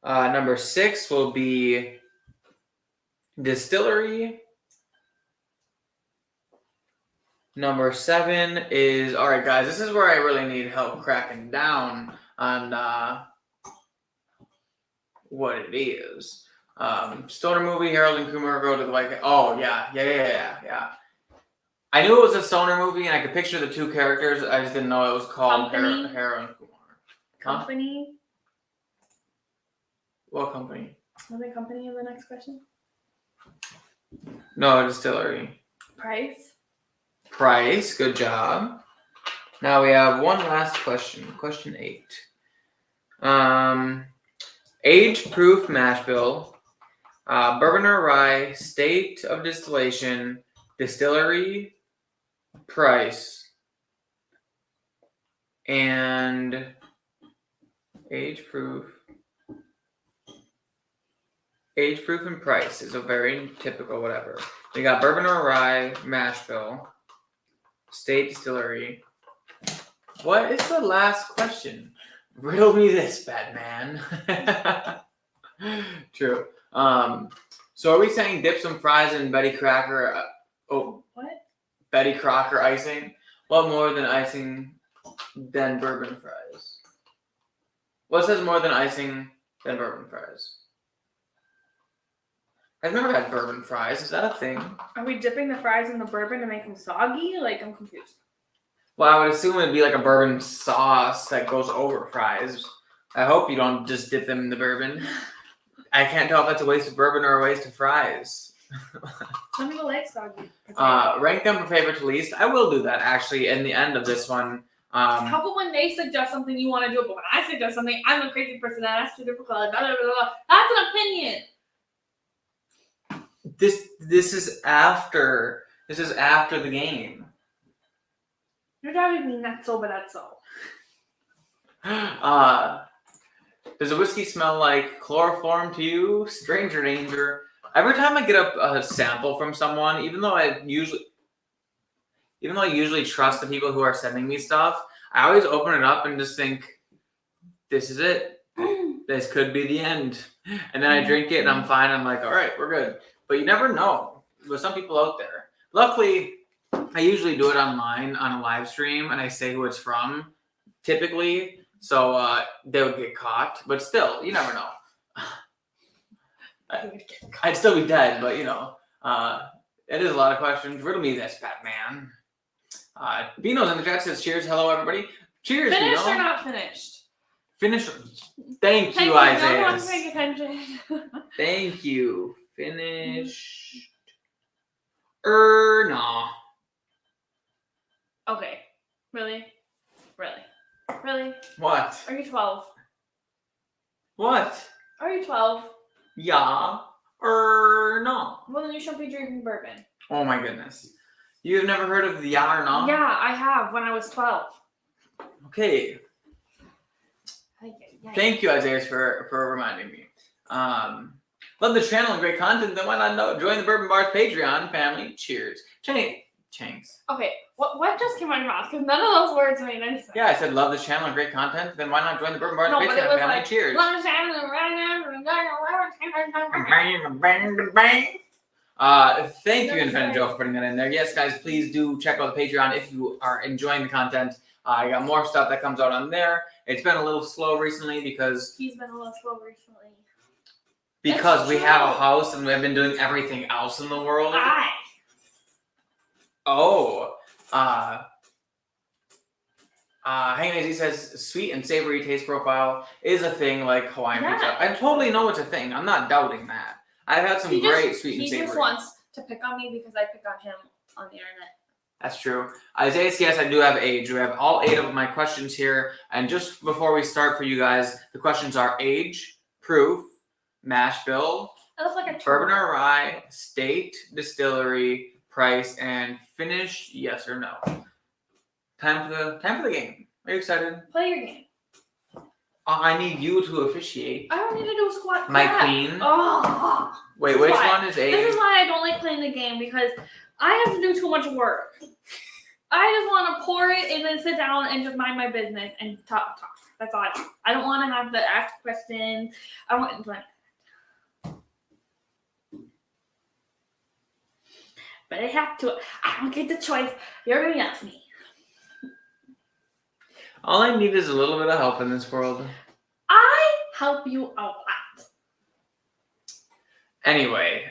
Number 6 will be distillery. Number 7 is, all right, guys, this is where I really need help cracking down on what it is. Stoner movie, Harold and Kumar go to the White. Oh, yeah. I knew it was a stoner movie, and I could picture the two characters. I just didn't know it was called Harold and Kumar. Company? What company? Was it company in the next question? No, distillery. Price, good job. Now we have one last question. Question 8. Age-proof mash bill, bourbon or rye, state of distillation, distillery, price, and age-proof. Age-proof and price is a very typical whatever. We got bourbon or rye, mash bill, state distillery. What is the last question? Riddle me this, Batman. True. So are we saying dip some fries in Betty Crocker? What? Betty Crocker icing? What more than icing than bourbon fries? What says more than icing than bourbon fries? I've never had bourbon fries. Is that a thing? Are we dipping the fries in the bourbon to make them soggy? Like, I'm confused. Well, I would assume it'd be like a bourbon sauce that goes over fries. I hope you don't just dip them in the bourbon. I can't tell if that's a waste of bourbon or a waste of fries. Some people like soggy. Rank them from favorite to least. I will do that actually in the end of this one. How about when they suggest something you want to do it, but when I suggest something, I'm a crazy person that has too difficult. Blah, blah, blah, blah. That's an opinion. This is after the game. You're driving me nuts, but that's so. Does a whiskey smell like chloroform to you? Stranger danger. Every time I get a sample from someone, even though I usually trust the people who are sending me stuff, I always open it up and just think, this is it. This could be the end. And then I drink it and I'm fine. I'm like, all right, we're good. But you never know. There's some people out there. Luckily, I usually do it online on a live stream and I say who it's from, typically. So they would get caught. But still, you never know. I'd still be dead, but it is a lot of questions. Riddle me this, Batman. Bino's in the chat says, cheers. Hello, everybody. Cheers, Finished Bino. or not finished? Finish. Thank you, Isaiah. No one's paying attention. Thank you. Finished. No. Okay. Really? What? Are you 12? What? Are you 12? Yeah. No. Well, then you shouldn't be drinking bourbon. Oh my goodness. You've never heard of the yeah or no? Yeah, I have when I was 12. Okay. Thank you, Isaiah, for reminding me. Love the channel and great content. Then why not join the Bourbon Bar's Patreon family? Cheers. Changs. Okay, what just came out of your mouth? Because none of those words made any sense. Yeah, I said love the channel and great content. Then why not join the Bourbon Bar's No, but it Patreon was family? like, Cheers. Thank you, Infinite Joe, for putting that in there. Yes, guys, please do check out the Patreon if you are enjoying the content. I got more stuff that comes out on there. It's been a little slow recently because he's been a little slow recently. Because we have a house and we've been doing everything else in the world. Hang on, he says sweet and savory taste profile is a thing like Hawaiian pizza. I totally know it's a thing. I'm not doubting that. I've had some great sweet and savory. He just wants to pick on me because I pick on him on the internet. That's true. Isaiah, yes, I do have age. We have all 8 of my questions here. And just before we start for you guys, the questions are age, proof, mash bill, It looks like a bourbon turtle. or rye, state, distillery, price, and finish, yes or no. Time for the game. Are you excited? Play your game. I need you to officiate. I don't need to do a squat. My crap. queen. Oh. Wait, which one is age? This is why I don't like playing the game, because I have to do too much work. I just want to pour it and then sit down and just mind my business and talk. That's all I want. I don't want to have to ask questions. I want to. But I have to. I don't get the choice. You're going to ask me. All I need is a little bit of help in this world. I help you a lot. Anyway,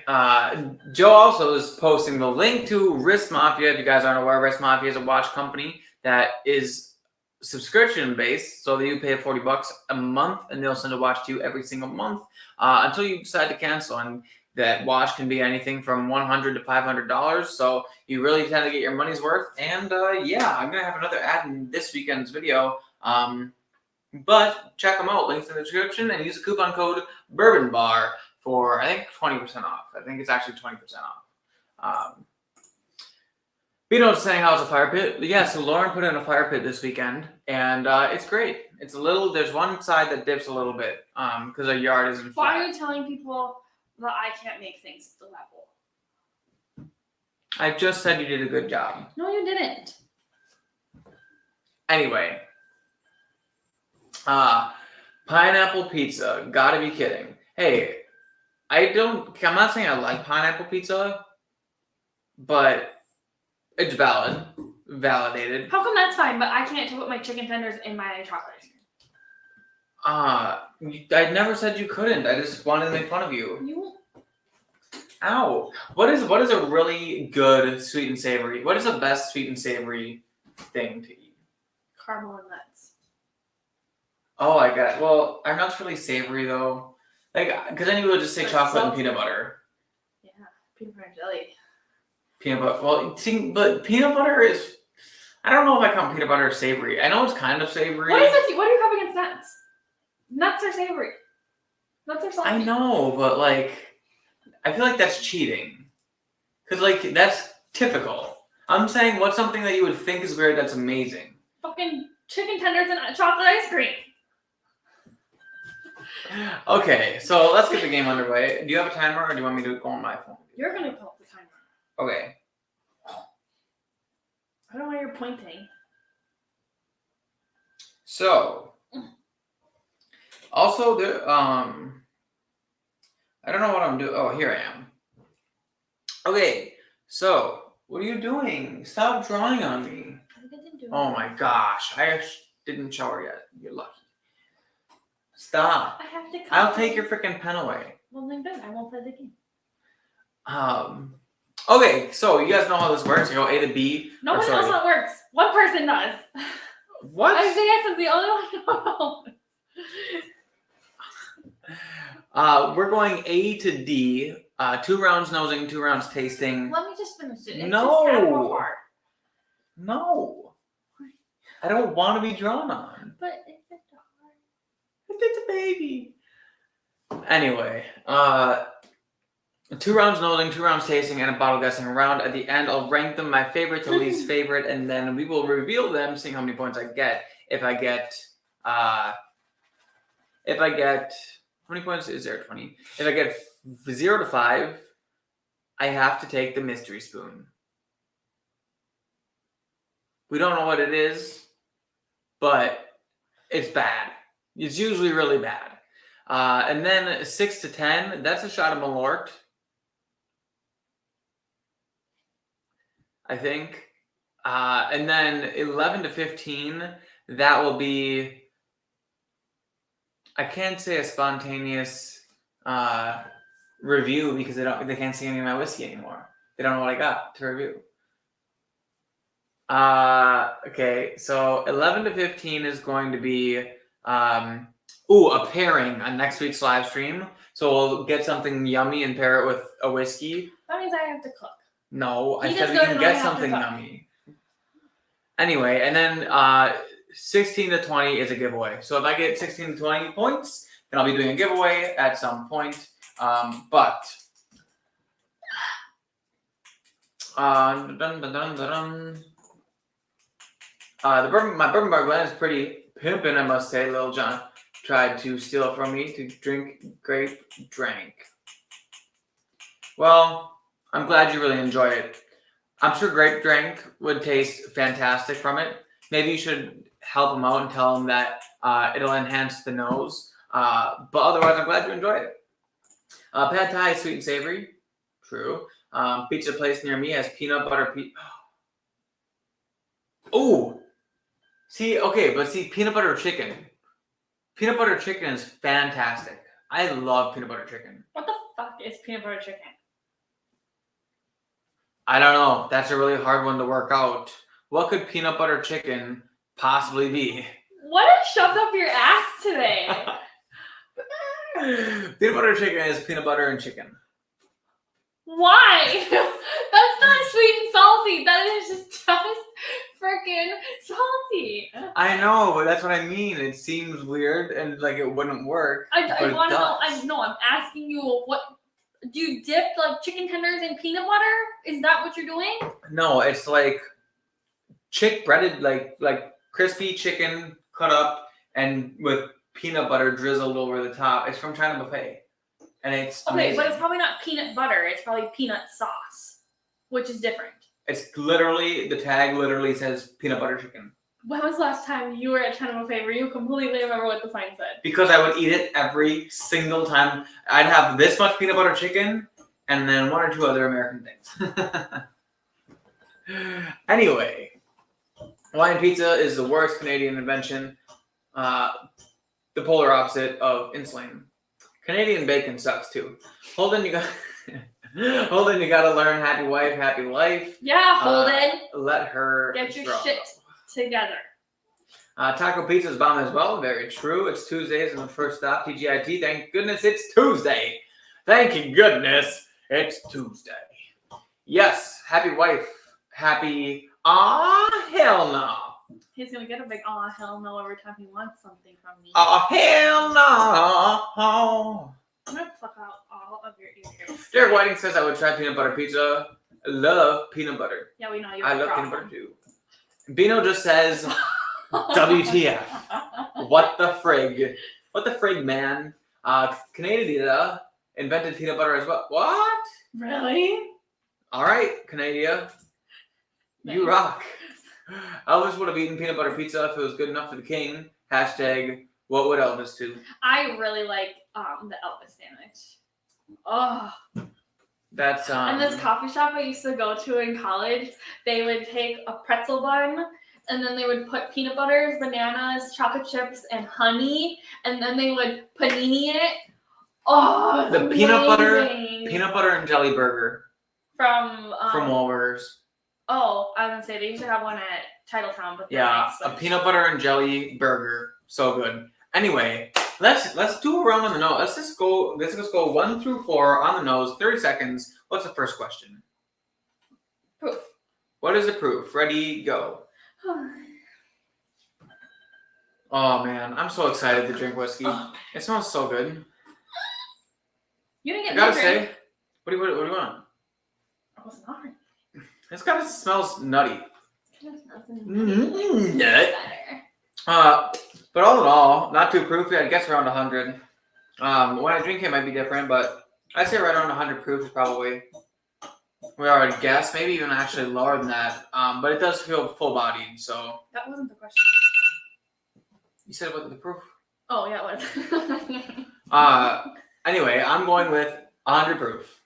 Joe also is posting the link to Wrist Mafia. If you guys aren't aware, Wrist Mafia is a watch company that is subscription based, so that you pay $40 a month, and they'll send a watch to you every single month until you decide to cancel. And that watch can be anything from $100 to $500, so you really tend to get your money's worth. And yeah, I'm gonna have another ad in this weekend's video. But check them out. Links in the description, and use the coupon code Bourbon Bar for, I think, 20% off. I think it's actually 20% off. You know, saying how's a fire pit? Yeah, so Loren put in a fire pit this weekend, and it's great. It's a little, there's one side that dips a little bit because our yard isn't flat. Why are you telling people that I can't make things level? I just said you did a good job. No, you didn't. Anyway, pineapple pizza. Gotta be kidding. Hey, I'm not saying I like pineapple pizza, but it's validated. How come that's fine, but I can't put my chicken tenders in my chocolate ice cream? I never said you couldn't. I just wanted to make fun of you. You. Ow. What is a really good sweet and savory? What is the best sweet and savory thing to eat? Caramel and nuts. Oh, I got it. Well, are nuts really savory though? Like, because then you would just say But chocolate and salty. peanut butter. Yeah, peanut butter and jelly. Peanut butter. Well, see, but peanut butter is. I don't know if I count peanut butter as savory. I know it's kind of savory. What do you have against nuts? Nuts are savory. Nuts are salty. I know, but like, I feel like that's cheating. Because like that's typical. I'm saying what's something that you would think is weird that's amazing. Fucking chicken tenders and chocolate ice cream. Okay, so let's get the game underway. Do you have a timer, or do you want me to go on my phone? You're gonna pull up the timer. Okay. I don't know why you're pointing. So, also the I don't know what I'm doing. Oh, here I am. Okay, so what are you doing? Stop drawing on me. I didn't do Oh my gosh, I didn't shower yet. You're lucky. Stop. I have to. I'll take your freaking pen away. Well, then good. I won't play the game. Okay, so you guys know how this works. You go A to B. Nobody knows how it works. One person does. What? Isaiah is the only one who knows. We're going A to D. 2 rounds nosing, 2 rounds tasting. Let me just finish it. It's No. just apple heart. No. I don't want to be drawn on. But it's a heart. It's a baby. Anyway, 2 rounds nosing, 2 rounds tasting, and a bottle guessing round. At the end, I'll rank them my favorite to least favorite, and then we will reveal them, seeing how many points I get. If I get, how many points is there? 20. If I get 0 to 5, I have to take the mystery spoon. We don't know what it is, but it's bad. It's usually really bad. And then 6 to 10, that's a shot of Malort, I think. And then 11 to 15, that will be, I can't say a spontaneous review because they can't see any of my whiskey anymore. They don't know what I got to review. Okay, so 11 to 15 is going to be a pairing on next week's live stream. So we'll get something yummy and pair it with a whiskey. That means I have to cook. No, I He said just we goes can and I get have to something cook. yummy. Anyway, and then 16 to 20 is a giveaway. So if I get 16 to 20 points, then I'll be doing a giveaway at some point. But my bourbon bar blend is pretty pimpin', I must say. Lil John tried to steal it from me to drink grape drink. Well, I'm glad you really enjoy it. I'm sure grape drink would taste fantastic from it. Maybe you should help him out and tell him that it'll enhance the nose. But otherwise, I'm glad you enjoyed it. Pad Thai is sweet and savory. True. Pizza place near me has peanut butter pizza. Oh! See, peanut butter chicken. Peanut butter chicken is fantastic. I love peanut butter chicken. What the fuck is peanut butter chicken? I don't know. That's a really hard one to work out. What could peanut butter chicken possibly be? What is shoved up your ass today? Peanut butter chicken is peanut butter and chicken. Why? That's not sweet and salty. That is just freaking salty. I know, but that's what I mean. It seems weird and like it wouldn't work. I want to know. I'm asking you, what do you dip like chicken tenders in peanut butter? Is that what you're doing? No, it's like breaded like crispy chicken cut up and with peanut butter drizzled over the top. It's from China Buffet. And it's amazing. But it's probably not peanut butter. It's probably peanut sauce, which is different. It's literally, the tag literally says peanut butter chicken. When was the last time you were at China Buffet where you completely remember what the sign said? Because I would eat it every single time. I'd have this much peanut butter chicken and then one or two other American things. Anyway, Hawaiian pizza is the worst Canadian invention. The polar opposite of insulin. Canadian bacon sucks too. Holden, you gotta learn happy wife, happy life. Yeah, Holden. Let her get your shit together. Taco pizza is bomb as well. Very true. It's Tuesdays and the first stop, TGIT. Thank goodness it's Tuesday. Thank you goodness it's Tuesday. Yes, happy wife, happy. Hell no. He's gonna get a big hell no every time he wants something from me. Hell no. I'm gonna pluck out all of your ears. Derek Whiting says I would try peanut butter pizza. I love peanut butter. Yeah, we know you. I love peanut butter too. Bino just says, WTF. What the frig? What the frig, man? Canada invented peanut butter as well. What? Really? All right, Canada. You rock. Elvis would have eaten peanut butter pizza if it was good enough for the king. Hashtag, what would Elvis do? I really like the Elvis sandwich. Oh. That's And this coffee shop I used to go to in college, they would take a pretzel bun and then they would put peanut butter, bananas, chocolate chips, and honey, and then they would panini it. Oh, the amazing. peanut butter and jelly burger from Wahlburgers. Oh, I was gonna say they used to have one at Titletown, but yeah, a peanut butter and jelly burger, so good. Anyway, let's do a round on the nose. Let's just go 1 through 4 on the nose. 30 seconds. What's the first question? Proof. What is the proof? Ready, go. Oh man, I'm so excited to drink whiskey. It smells so good. You didn't get. I gotta say, what do you want? I wasn't offering. This kind of smells nutty. Nut. But all in all, not too proofy. I guess around 100. When I drink it might be different, but I'd say right around 100 proof is probably we already guessed. Maybe even actually lower than that. But it does feel full-bodied, so. That wasn't the question. You said what the proof? Oh yeah, it was. Anyway, I'm going with 100 proof.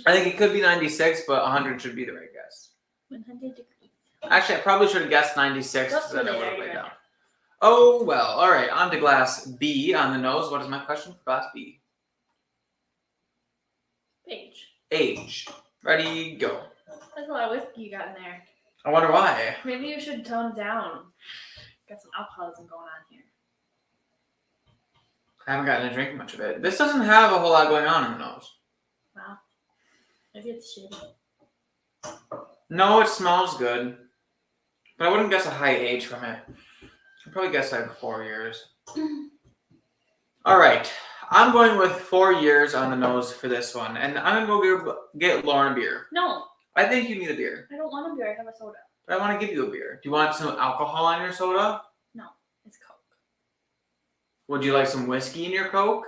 I think it could be 96, but 100 should be the right guess. 100 degrees. Actually, I probably should have guessed 96. That's Then I really would have laid right down. Oh, well. All right. On to glass B on the nose. What is my question for glass B? Age. Ready, go. There's a lot of whiskey you got in there. I wonder why. Maybe you should tone it down. Got some alcoholism going on here. I haven't gotten to drink much of it. This doesn't have a whole lot going on in the nose. Wow. Maybe it's shitty. No, it smells good. But I wouldn't guess a high age from it. I'd probably guess like 4 years. All right. I'm going with 4 years on the nose for this one. And I'm going to go get Loren a beer. No. I think you need a beer. I don't want a beer. I have a soda. But I want to give you a beer. Do you want some alcohol on your soda? No. It's Coke. Would you like some whiskey in your Coke?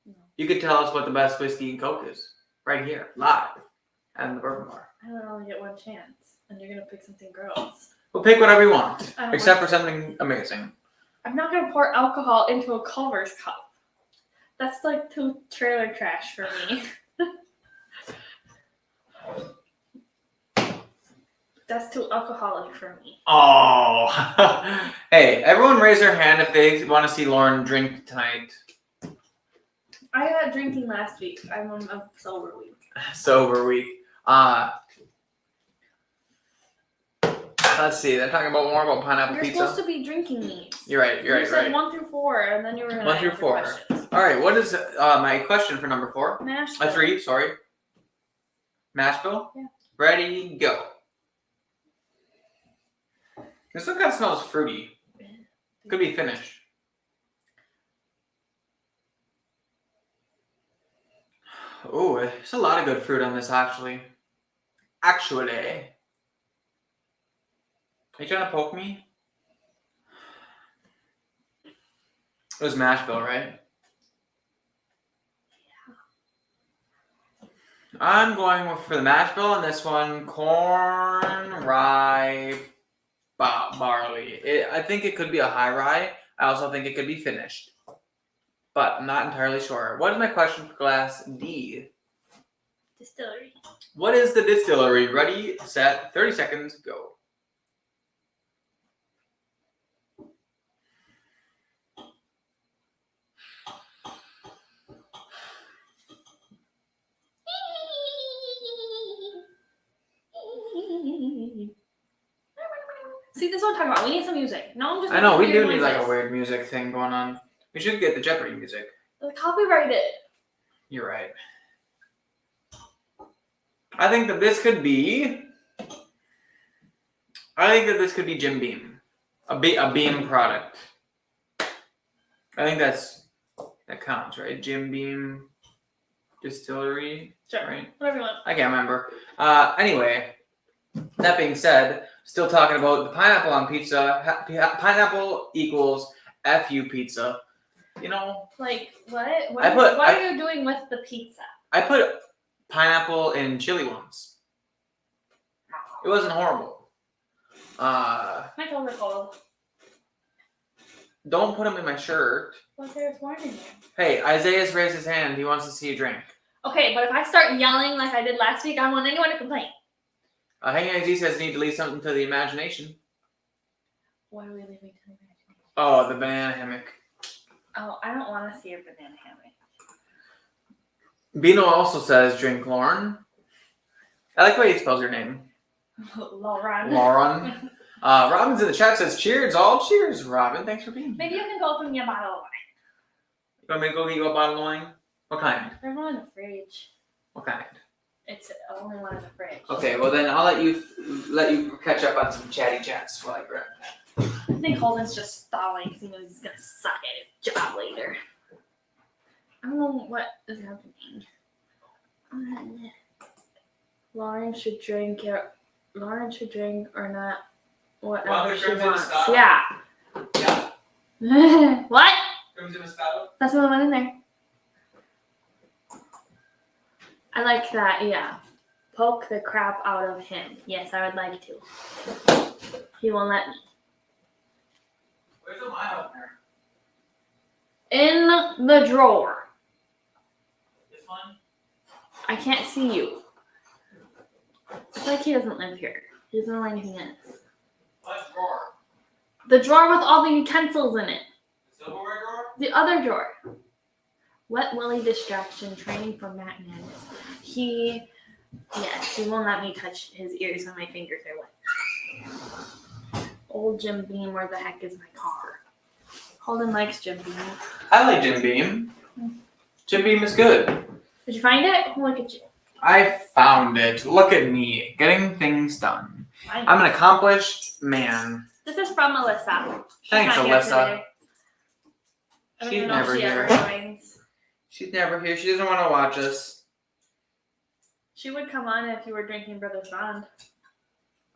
No. You could tell us what the best whiskey and Coke is. Right here. Live. At the Bourbon bar. I would only get one chance. And you're going to pick something gross. We'll pick whatever you want. I don't Except want for something amazing. I'm not going to pour alcohol into a Culver's cup. That's like too trailer trash for me. That's too alcoholic for me. Oh. Hey, everyone raise their hand if they want to see Loren drink tonight. I got drinking last week. I'm on a sober week. Sober week. Let's see. They're talking more about pineapple You're pizza. supposed to be drinking these. You're right. You said 1 through 4, and then you were going to 1 through 4. questions. All right. What is my question for number 4? Mash bill. 3. Sorry. Mash bill. Yeah. Ready, go. This one kind of smells fruity. Could be finished. Oh, there's a lot of good fruit on this, actually. Are you trying to poke me? It was mash bill, right? Yeah. I'm going for the mash bill, and this one, corn, rye, barley. I think it could be a high rye. I also think it could be finished. But I'm not entirely sure. What is my question for class D? Distillery. What is the distillery? Ready, set, 30 seconds, go. See, this is what I'm talking about. We need some music. No, I'm just. I know, we do weird need like a noises. weird music thing going on. We should get the Jeopardy music. It's copyrighted. You're right. I think that this could be Jim Beam. A Beam product. I think that counts, right? Jim Beam Distillery. Sure. Right? Whatever you want. I can't remember. Anyway, that being said, still talking about the pineapple on pizza. Pineapple equals FU pizza. You know? Like, what? What are you doing with the pizza? I put pineapple in chili once. It wasn't horrible. My toes are cold. Don't put them in my shirt. Look, there's wine in there. Hey, Isaiah's raised his hand. He wants to see you drink. Okay, but if I start yelling like I did last week, I don't want anyone to complain. Hanging Z says need to leave something to the imagination. What are we leaving to the imagination? Oh, the banana hammock. Oh, I don't want to see a banana hammock. Bino also says drink Loren. I like the way he spells your name. Loren. Loren. Robin's in the chat says cheers. All cheers, Robin. Thanks for being here. Maybe you can go open me a bottle of wine. You want me to go get you a bottle of wine? What kind? There's one in the fridge. What kind? It's the only one in the fridge. Okay, well then I'll let you catch up on some chatty chats while I grab that. I think Holden's just stalling because he knows he's gonna suck at his job later. I don't know what is happening. Loren should drink or not. Whatever she wants. Yeah. Yeah. What? Comes in a Moscato? That's the only one in there. I like that, yeah. Poke the crap out of him. Yes, I would like to. He won't let me. Where's the wine opener? In the drawer. This one? I can't see you. It's like he doesn't live here. He doesn't know where anything is. What drawer? The drawer with all the utensils in it. The silverware drawer? The other drawer. Wet Willy distraction training for Matt Madness. He won't let me touch his ears when my fingers are wet. Old Jim Beam, where the heck is my car? Holden likes Jim Beam. I like Jim Beam. Jim Beam is good. Did you find it? Look at you. I found it. Look at me, getting things done. I'm an accomplished man. This is from Alyssa. She's Thanks, not here Alyssa. today. I don't She's even know if never she here. ever joins. She's never here. She doesn't want to watch us. She would come on if you were drinking Brother's Bond.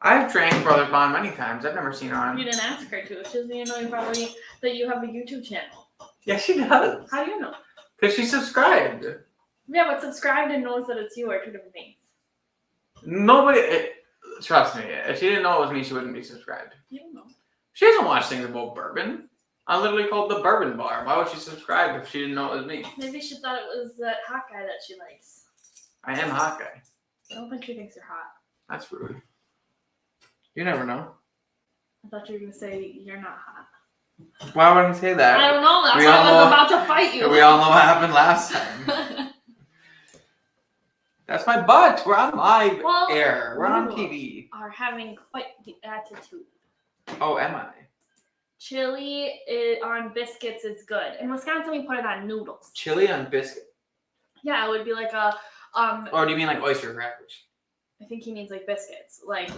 I've drank Brother Bond many times. I've never seen her on. You didn't ask her to. She doesn't even know probably that you have a YouTube channel. Yeah, she does. How do you know? Because she subscribed. Yeah, but subscribed and knows that it's you are two different things. Trust me, if she didn't know it was me, she wouldn't be subscribed. You don't know. She doesn't watch things about bourbon. I literally called the Bourbon Bar. Why would she subscribe if she didn't know it was me? Maybe she thought it was that hot guy that she likes. I am a hot guy. I don't think she thinks you're hot. That's rude. You never know. I thought you were going to say you're not hot. Why would I say that? I don't know. That's We why all I was know- about to fight you. We all know what happened last time. That's my butt. We're on live Well, air. We're on you TV. are having quite the attitude. Oh, am I? Chili on biscuits is good. In Wisconsin, we put it on noodles. Chili on biscuit? Yeah, it would be like a Or do you mean like oyster crackers? I think he means like biscuits, like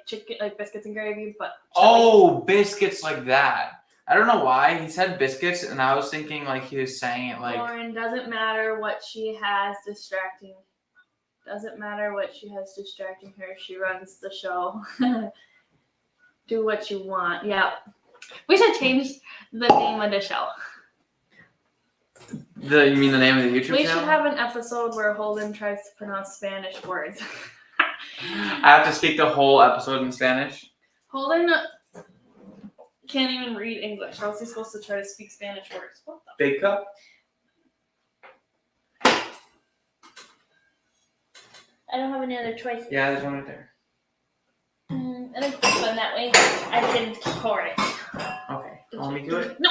chicken, like biscuits and gravy, but chili. Oh, biscuits like that. I don't know why he said biscuits, and I was thinking like he was saying it like. Loren, doesn't matter what she has distracting. Doesn't matter what she has distracting her. She runs the show. Do what you want. Yeah. We should change the name of the show. You mean the name of the YouTube We channel? should have an episode where Holden tries to pronounce Spanish words. I have to speak the whole episode in Spanish. Holden can't even read English. How is he supposed to try to speak Spanish words? What the? Big cup. I don't have any other choice. Yeah, there's one right there. I think this one that way I can pour it. Okay. Want me to do it? No.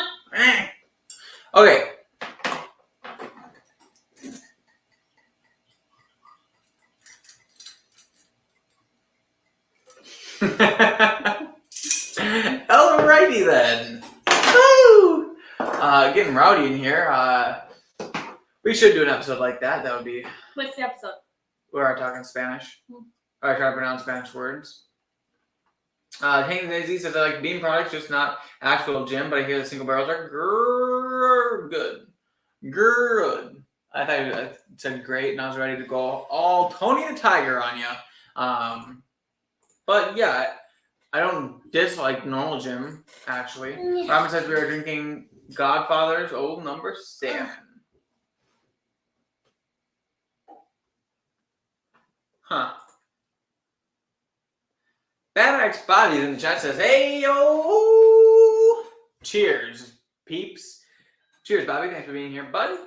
Okay. Alrighty then. Woo! Getting rowdy in here. We should do an episode like that. That would be What's the episode? where I talk in Spanish. Or I try to pronounce Spanish words. Hank Daisy says I like bean products, just not actual gin, but I hear the single barrels are good. Good. I thought I said great, and I was ready to go all Tony the Tiger on you. But yeah, I don't dislike normal gin, actually. Robin says we are drinking Godfather's Old Number 7. Huh. Bad X Bobby in the chat says, hey yo! Cheers, peeps. Cheers, Bobby. Thanks for being here, bud.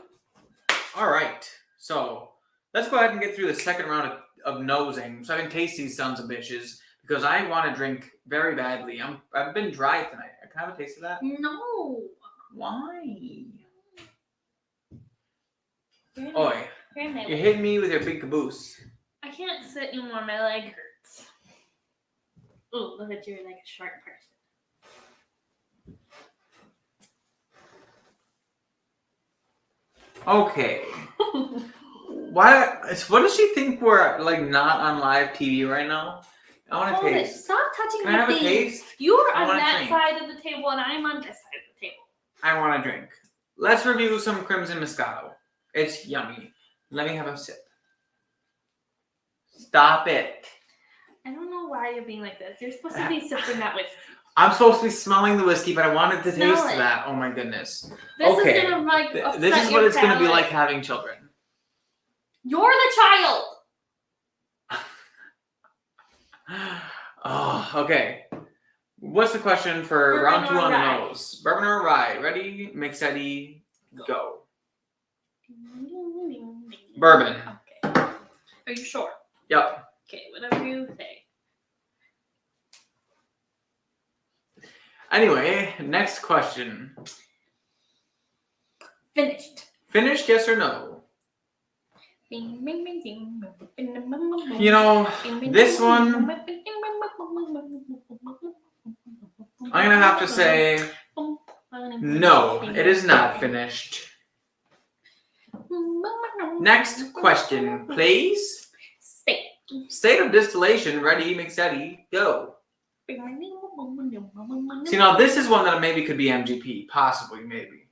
Alright, so let's go ahead and get through the second round of nosing so I can taste these sons of bitches because I want to drink very badly. I've been dry tonight. Can I have a taste of that? No. Why? You're Oi, in my you're way. hitting me with your big caboose. I can't sit anymore. My leg hurts. Oh, look at you like a sharp Okay. person. What does she think we're like not on live TV right now? I want to Hold it. taste. Stop touching Can I have my a thing. taste? You're I on wanna that drink. side of the table and I'm on this side of the table. I want to drink. Let's review some Crimson Moscato. It's yummy. Let me have a sip. Stop it. I don't know why you're being like this. You're supposed to be sipping that whiskey. I'm supposed to be smelling the whiskey, but I wanted to Smell taste it. that. Oh my goodness. This Okay. is gonna like upset This is your what it's going to be palate. like having children. You're the child. Oh, okay. What's the question for Bourbon round 2 or on rye? the nose? Bourbon or rye? Ready, mixetti, go. Bourbon. Okay. Are you sure? Yep. Okay, whatever you say. Anyway, next question. Finished. Finished, yes or no? Bing, bing, bing, bing, bing, bing, bing, You know, bing, bing, this bing, one, bing, bing, bing, I'm going to have to say, no, it is not finished. Next question, please. Steak. State of distillation, ready, mixetti, go. See, now this is one that maybe could be MGP, possibly, maybe.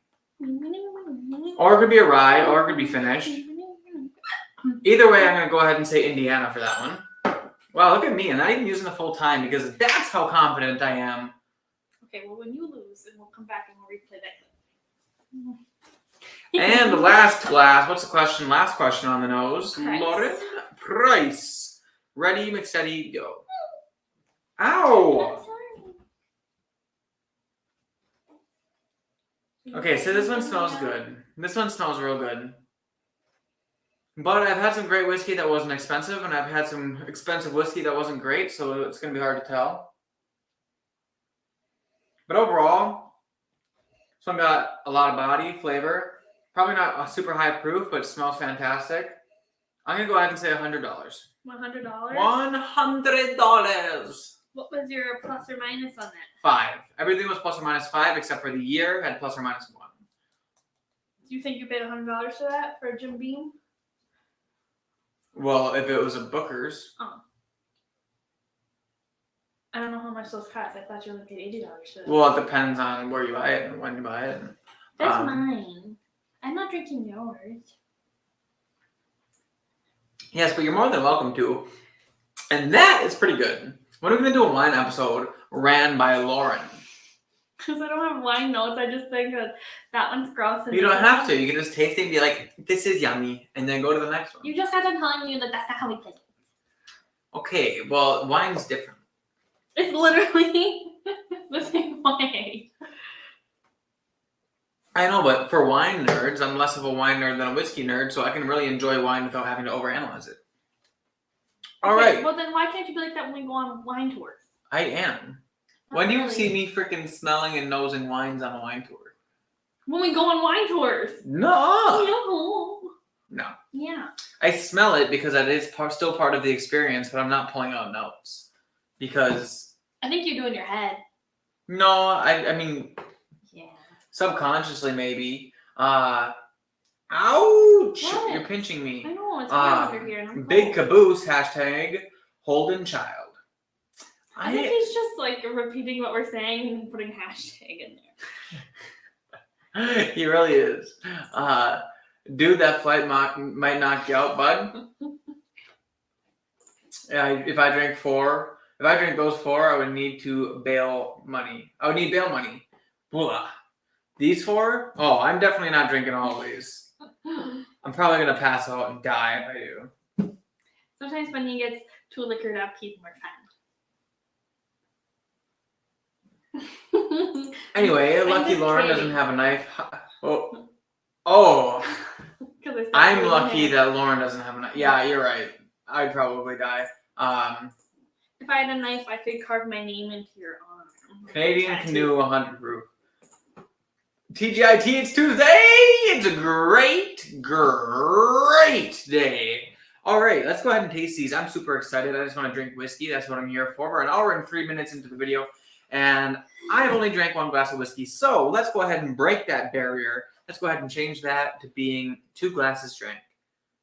Or it could be a rye, or it could be finished. Either way, I'm going to go ahead and say Indiana for that one. Wow, look at me. I'm not even using the full time because that's how confident I am. Okay, well, when you lose, then we'll come back and we'll replay that. And the last glass. What's the question? Last question on the nose. Price. Loren, price. Ready, mixetti, go. Ow! Okay, so this one smells good. This one smells real good. But I've had some great whiskey that wasn't expensive, and I've had some expensive whiskey that wasn't great, so it's going to be hard to tell. But overall, this one got a lot of body, flavor. Probably not a super high proof, but it smells fantastic. I'm going to go ahead and say $100. $100? $100! What was your plus or minus on that? 5. Everything was plus or minus 5, except for the year had plus or minus 1. Do you think you paid $100 for that, for Jim Beam? Well, if it was a Booker's. Oh. I don't know how much those cost. I thought you only paid $80 for that. Well, it depends on where you buy it and when you buy it. That's mine. I'm not drinking yours. Yes, but you're more than welcome to. And that is pretty good. When are we going to do a wine episode ran by Loren? Because I don't have wine notes. I just think that one's gross. You don't have to. You can just taste it and be like, this is yummy. And then go to the next one. You just had to tell you that that's not how we play it. Okay, well, wine's different. It's literally the same way. I know, but for wine nerds, I'm less of a wine nerd than a whiskey nerd, so I can really enjoy wine without having to overanalyze it. All right. Well, then why can't you be like that when we go on wine tours? I am. When do you see me freaking smelling and nosing wines on a wine tour? When we go on wine tours. No. No. Yeah. I smell it because that is still part of the experience, but I'm not pulling out notes. Because... I think you do in your head. No, I mean... Yeah. Subconsciously, maybe. Ouch! What? You're pinching me. I know, it's hard under here. And I'm Big cold. caboose, hashtag Holden Child. I think he's just like repeating what we're saying and putting hashtag in there. He really is. Dude, that flight might knock you out, bud. If I drank those 4, I would need to bail money. I would need bail money. Blah. These 4? Oh, I'm definitely not drinking all of these. I'm probably going to pass out and die if I do. Sometimes when he gets too liquored up, he's more fun. Anyway, lucky Loren doesn't have a knife. Oh. I'm lucky that Loren doesn't have a knife. Yeah, you're right. I'd probably die. If I had a knife, I could carve my name into your arm. Canadian Canoe 100 proof. TGIT, it's Tuesday! It's a great day. All right, let's go ahead and taste these. I'm super excited. I just want to drink whiskey. That's what I'm here for. We're an hour and 3 minutes into the video, and I've only drank 1 glass of whiskey. So let's go ahead and break that barrier. Let's go ahead and change that to being 2 glasses drank.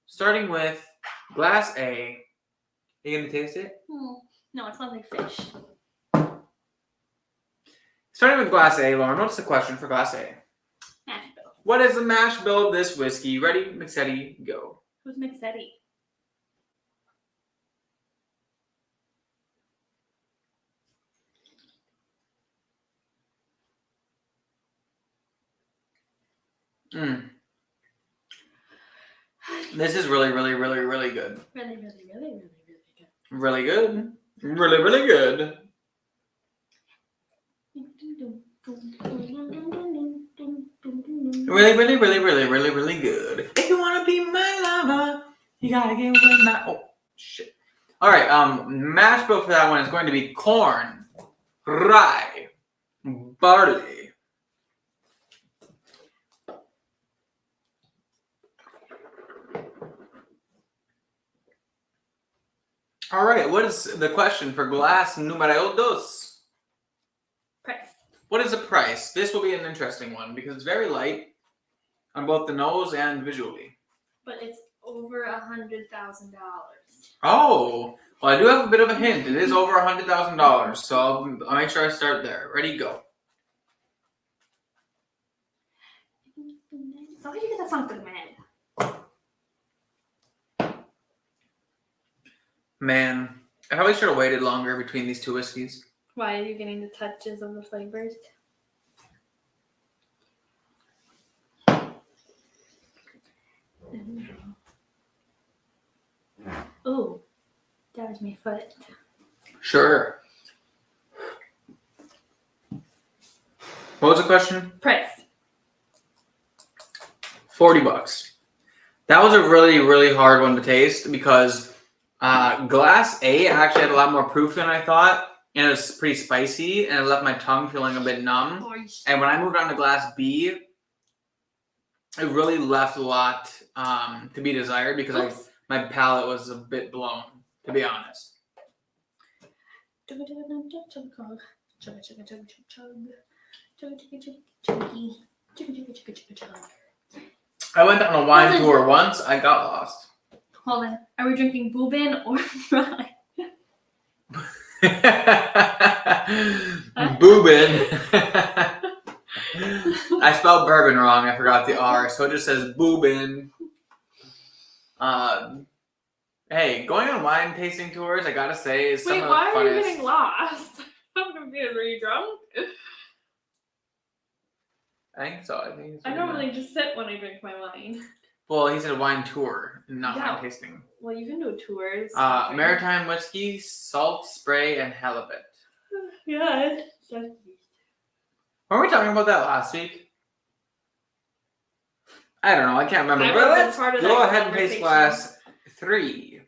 Starting with glass A. Are you going to taste it? No, it smells like fish. Starting with glass A, Loren, what's the question for glass A? Mash bill. What is the mash bill of this whiskey? Ready, mixetti, go. Who's Mixetti? This is really, really, really, really good. Really, really, really, really, really good. Really good. Really, really good. Really, really, really, really, really, really good. If you want to be my lover, you gotta get with my... Oh, shit. All right, mash bill for that one is going to be corn, rye, barley. All right, what is the question for glass numero dos? Price. What is the price? This will be an interesting one because it's very light on both the nose and visually. But it's over $100,000. Oh, well, I do have a bit of a hint. It is over $100,000, so I'll make sure I start there. Ready, go. So how do you get that song to the man? Man, I probably should have waited longer between these two whiskeys. Why are you getting the touches of the flavors? Ooh, that was my foot. Sure. What was the question? Price. $40. That was a really, really hard one to taste because glass A actually had a lot more proof than I thought, and it was pretty spicy, and it left my tongue feeling a bit numb. And when I moved on to glass B, it really left a lot to be desired because my palate was a bit blown, to be honest. I went on a wine tour once. I got lost. Hold on. Are we drinking Bourbon or rye? Bourbon. I spelled bourbon wrong. I forgot the R, so it just says Bourbon. Hey, going on wine tasting tours, I gotta say, is some of the funniest. Why are you getting lost? I'm confused. Were you drunk? I think so. I normally just sit when I drink my wine. Well, he said wine tour, not wine tasting. Well, you can do tours. Maritime whiskey, salt, spray, and halibut. Yeah. Were we talking about that last week? I don't know. I can't remember. But let's go ahead and taste glass 3.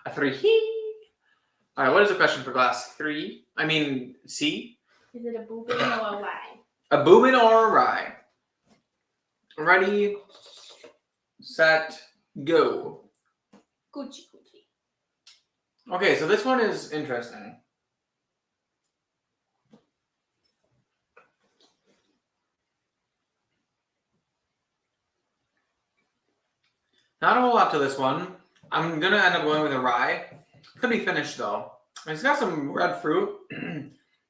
A 3. All right. What is the question for glass 3? I mean C. Is it a Bourbon or a rye? A Bourbon or a rye. Ready, set, go. Gucci. Okay, so this one is interesting. Not a whole lot to this one. I'm gonna end up going with a rye. Could be finished though. It's got some red fruit,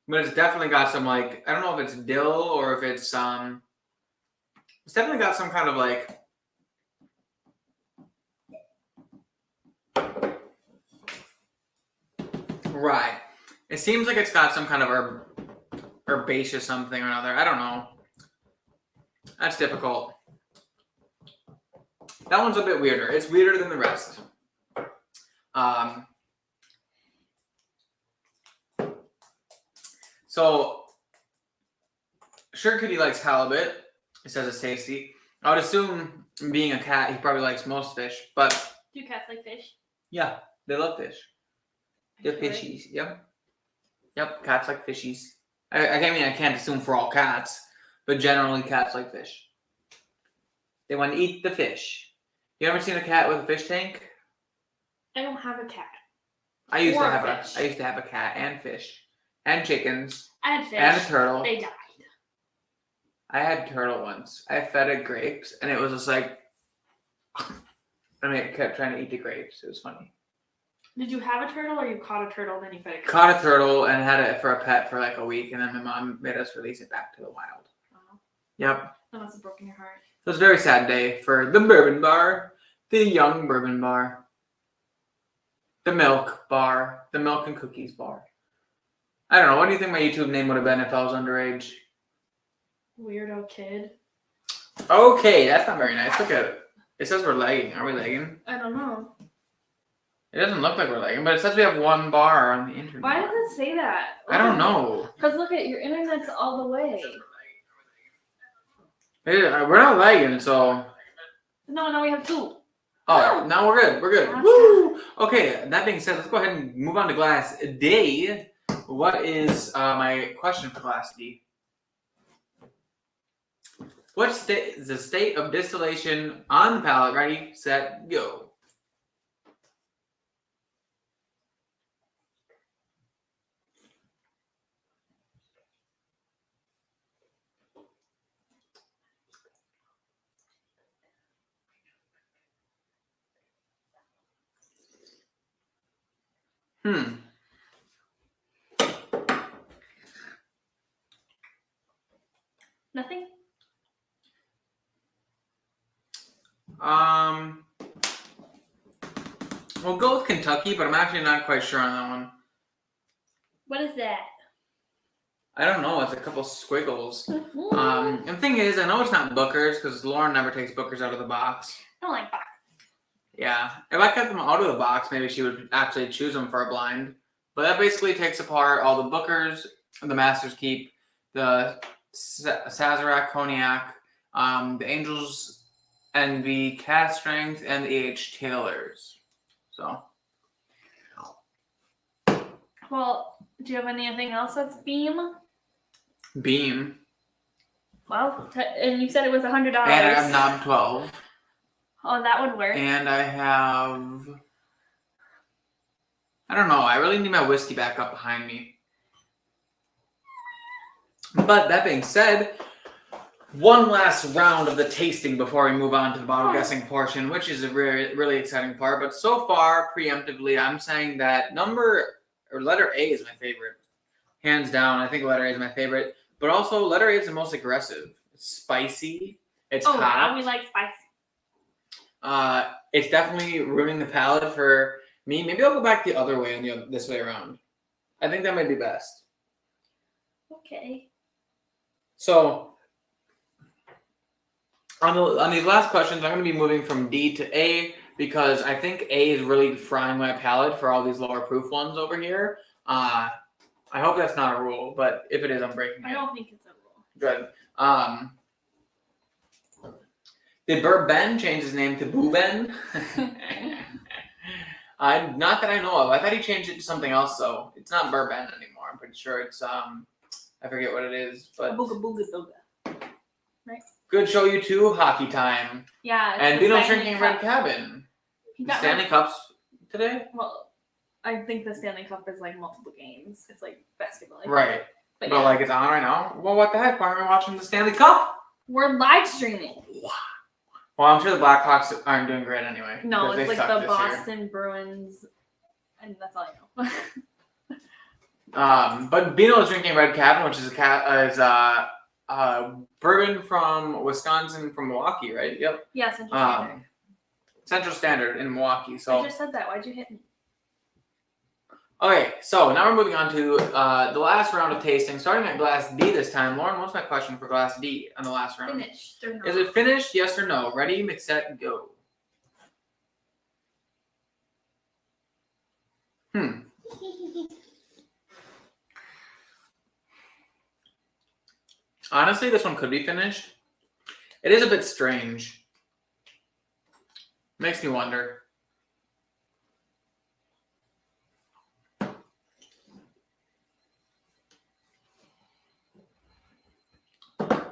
but it's definitely got some like, I don't know if it's dill or if it's it's definitely got some kind of like rye. It seems like it's got some kind of herbaceous something or another. I don't know. That's difficult. That one's a bit weirder. It's weirder than the rest. So, Sugar Kitty likes halibut. It says it's tasty. I would assume, being a cat, he probably likes most fish. But do cats like fish? Yeah, they love fish. They're fishies. Yep, cats like fishies. I can't assume for all cats, but generally cats like fish. They want to eat the fish. You ever seen a cat with a fish tank? I don't have a cat. I used to have a cat and fish and chickens. I had fish. And a turtle. They died. I had turtle once. I fed it grapes, and it was just like, and it kept trying to eat the grapes. It was funny. Did you have a turtle, or you caught a turtle and then you fed it? Caught a turtle and had it for a pet for like a week, and then my mom made us release it back to the wild. Wow. Yep. That must have broken your heart. It was a very sad day for the Bourbon Bar, the Young Bourbon Bar, the Milk Bar, the Milk and Cookies Bar. I don't know. What do you think my YouTube name would have been if I was underage? Weirdo kid. Okay, that's not very nice. Look at it. It says we're lagging. Are we lagging? I don't know. It doesn't look like we're lagging, but it says we have one bar on the internet. Why does it say that? I don't know. Because look at your internet's all the way. We're not lagging, so. No, we have 2. Oh, now we're good. We're good. Woo! Okay, that being said, let's go ahead and move on to glass D. What is my question for glass D? What is the state of distillation on the palate? Ready, set, go. Nothing? We'll go with Kentucky, but I'm actually not quite sure on that one. What is that? I don't know. It's a couple squiggles. And the thing is, I know it's not Booker's because Lauren never takes Booker's out of the box. I don't like box. Yeah. If I kept them out of the box, maybe she would actually choose them for a blind. But that basically takes apart all the Booker's, the Master's Keep, the Sazerac Cognac, the Angels Envy, Cast Strength, and the A.H. Taylors. So. Well, do you have anything else that's Beam? Beam. Well, and you said it was $100. And I have Knob 12. Oh, that would work. And I have... I don't know. I really need my whiskey back up behind me. But that being said, one last round of the tasting before we move on to the bottle guessing portion, which is a really, really exciting part. But so far, preemptively, I'm saying that letter A is my favorite. Hands down, I think letter A is my favorite. But also, letter A is the most aggressive. It's spicy. It's hot. Yeah, we like spicy. It's definitely ruining the palate for me. Maybe I'll go back the other way and this way around. I think that might be best. Okay. So, on these last questions, I'm going to be moving from D to A because I think A is really frying my palate for all these lower proof ones over here. I hope that's not a rule, but if it is, I'm breaking it. I don't think it's a rule. Good. Did Bourbon change his name to Bourbon? Not that I know of. I thought he changed it to something else, though. It's not Bourbon anymore. I'm pretty sure it's I forget what it is, but Booga booga booga. Right. Good show, you two. Hockey time. Yeah. And Vino's drinking Red Cabin. Stanley Cups today. Well, I think the Stanley Cup is like multiple games. It's like basketball. Right. But yeah. Like it's on right now. Well, what the heck? Why aren't we watching the Stanley Cup? We're live streaming. Well, I'm sure the Blackhawks aren't doing great anyway. No, it's like the Boston Bruins, and that's all I know. But Bino is drinking Red Cabin, which is bourbon from Wisconsin, from Milwaukee, right? Yep. Yeah, Central Standard. Central Standard in Milwaukee. So I just said that. Why'd you hit me? Okay, so now we're moving on to the last round of tasting, starting at glass D this time. Lauren, what's my question for glass D on the last round? Finished or no? Is it finished? Yes or no? Ready, mix, set, go. Honestly, this one could be finished. It is a bit strange. Makes me wonder.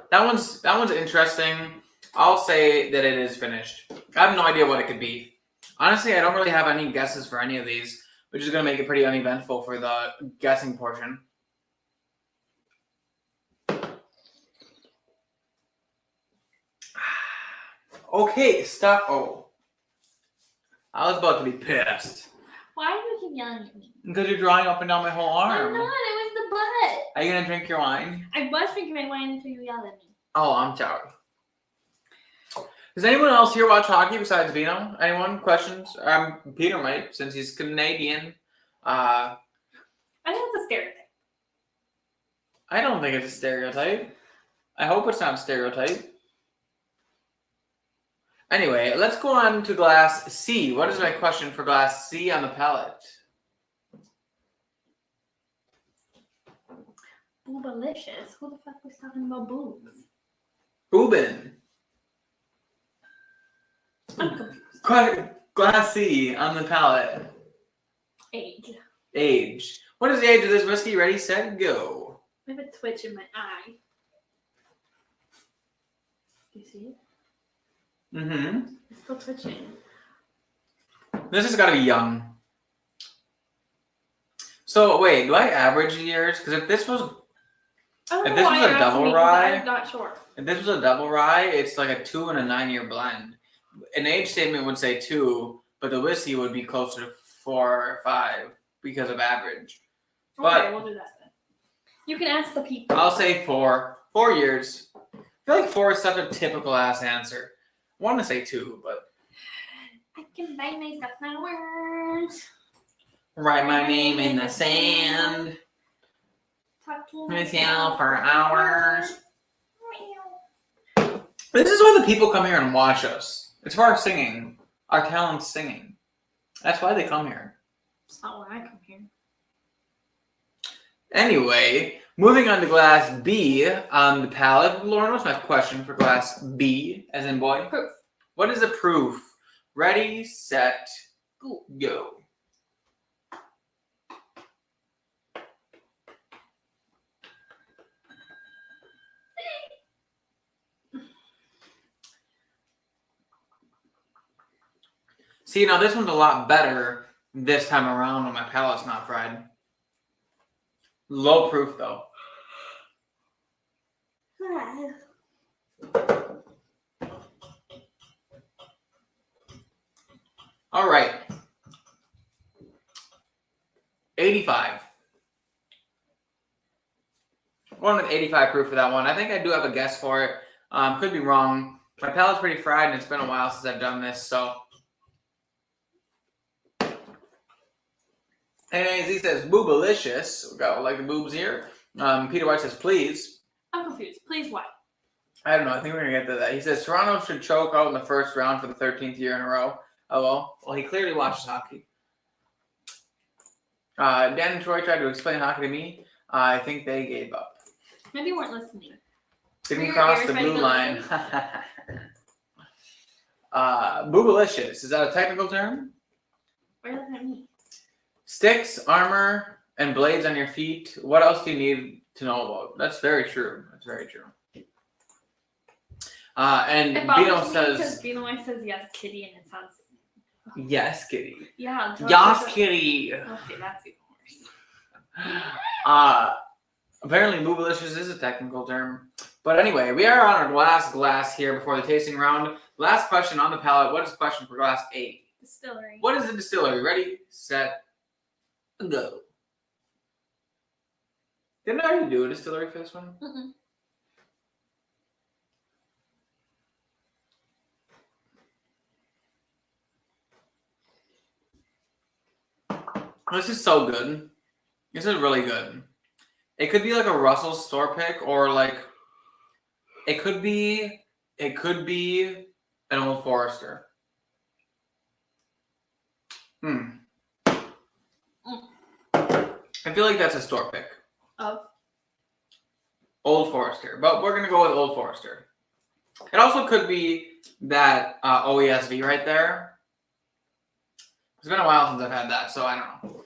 That one's interesting. I'll say that it is finished. I have no idea what it could be. Honestly, I don't really have any guesses for any of these, which is going to make it pretty uneventful for the guessing portion. Okay, stop. Oh. I was about to be pissed. Why do you keep yelling at me? Because you're drawing up and down my whole arm. I'm not. It was the butt. Are you going to drink your wine? I was drinking my wine until you yelled at me. Oh, I'm sorry. Does anyone else here watch hockey besides Vino? Anyone? Questions? Peter might, since he's Canadian. I think it's a stereotype. I don't think it's a stereotype. I hope it's not a stereotype. Anyway, let's go on to glass C. What is my question for glass C on the palette? Boobalicious. Who the fuck was talking about boobs? Bourbon. I'm confused. Glass C on the palette. Age. What is the age of this whiskey? Ready, set, go. I have a twitch in my eye. Do you see it? Mm-hmm. It's still twitching. This has got to be young. So, wait, do I average years? Because if this was a double rye, I'm not sure. If this was a double rye, it's like a 2 and a 9-year blend. An age statement would say 2, but the whiskey would be closer to 4 or 5. because of average. Okay, But we'll do that then. You can ask the people. I'll say 4. 4 years. I feel like 4 is such a typical ass answer. I want to say 2, but I can buy myself flowers. write my name in the sand. Talk to Miss Yell for hours. This is why the people come here and watch us. It's for our singing, our talent singing. That's why they come here. It's not why I come here. Anyway, moving on to glass B on the palette. Lauren, what's my question for glass B, as in boy? Proof. What is the proof? Ready, set, go. See, now this one's a lot better this time around when my palette's not fried. Low proof, though. All right. 85. Going with 85 proof for that one. I think I do have a guess for it. Could be wrong. My palette's pretty fried, and it's been a while since I've done this, so. And he says, boobalicious. We got like the boobs here. Peter White says, please. I'm confused. Please, what? I don't know. I think we're going to get to that. He says, Toronto should choke out in the first round for the 13th year in a row. Oh, well. Well, he clearly watches hockey. Dan and Troy tried to explain hockey to me. I think they gave up. Maybe you weren't listening. Didn't cross the blue line. Boobalicious. Is that a technical term? What does that mean? Sticks, armor, and blades on your feet. What else do you need to know about? That's very true. That's very true. And Bino says... Because Bino says yes, kitty, and it sounds... Yes, kitty. Yeah. Yes, kitty. Okay, that's even worse. Apparently, boobalicious is a technical term. But anyway, we are on our last glass here before the tasting round. Last question on the palette. What is the question for glass 8? Distillery. What is the distillery? Ready, set, go. Didn't I already do a distillery for this one? Mm-mm. This is so good. This is really good. It could be like a Russell's store pick, or like it could be an Old Forester. I feel like that's a store pick. Of? Old Forester. But we're gonna go with Old Forester. It also could be that OESV right there. It's been a while since I've had that, so I don't know.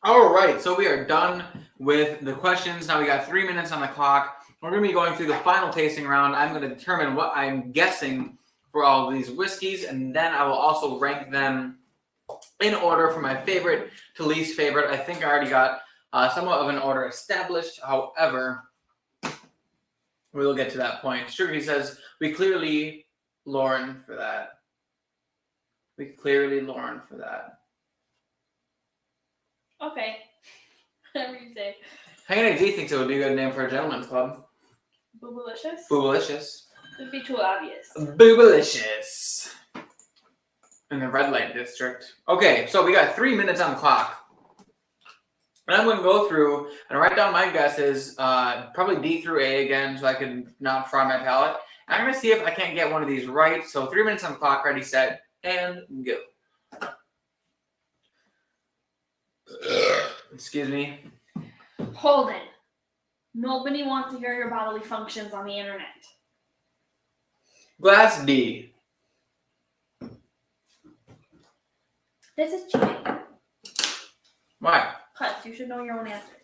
All right, so we are done with the questions. Now we got 3 minutes on the clock. We're going to be going through the final tasting round. I'm going to determine what I'm guessing for all of these whiskeys, and then I will also rank them in order from my favorite to least favorite. I think I already got somewhat of an order established. However, we will get to that point. Sugar says, we clearly Loren for that. We clearly Loren for that. Okay. Whatever you say. Hangout thinks it would be a good name for a gentleman's club. Boobalicious? Boobalicious. It would be too obvious. Boobalicious. In the red light district. Okay, so we got 3 minutes on the clock. And I'm going to go through and write down my guesses, probably D through A again, so I can not fry my palate. And I'm going to see if I can't get one of these right. So 3 minutes on the clock, ready, set, and go. Excuse me. Holden. Nobody wants to hear your bodily functions on the internet. Glass D. This is cheating. Why? Plus, you should know your own answer.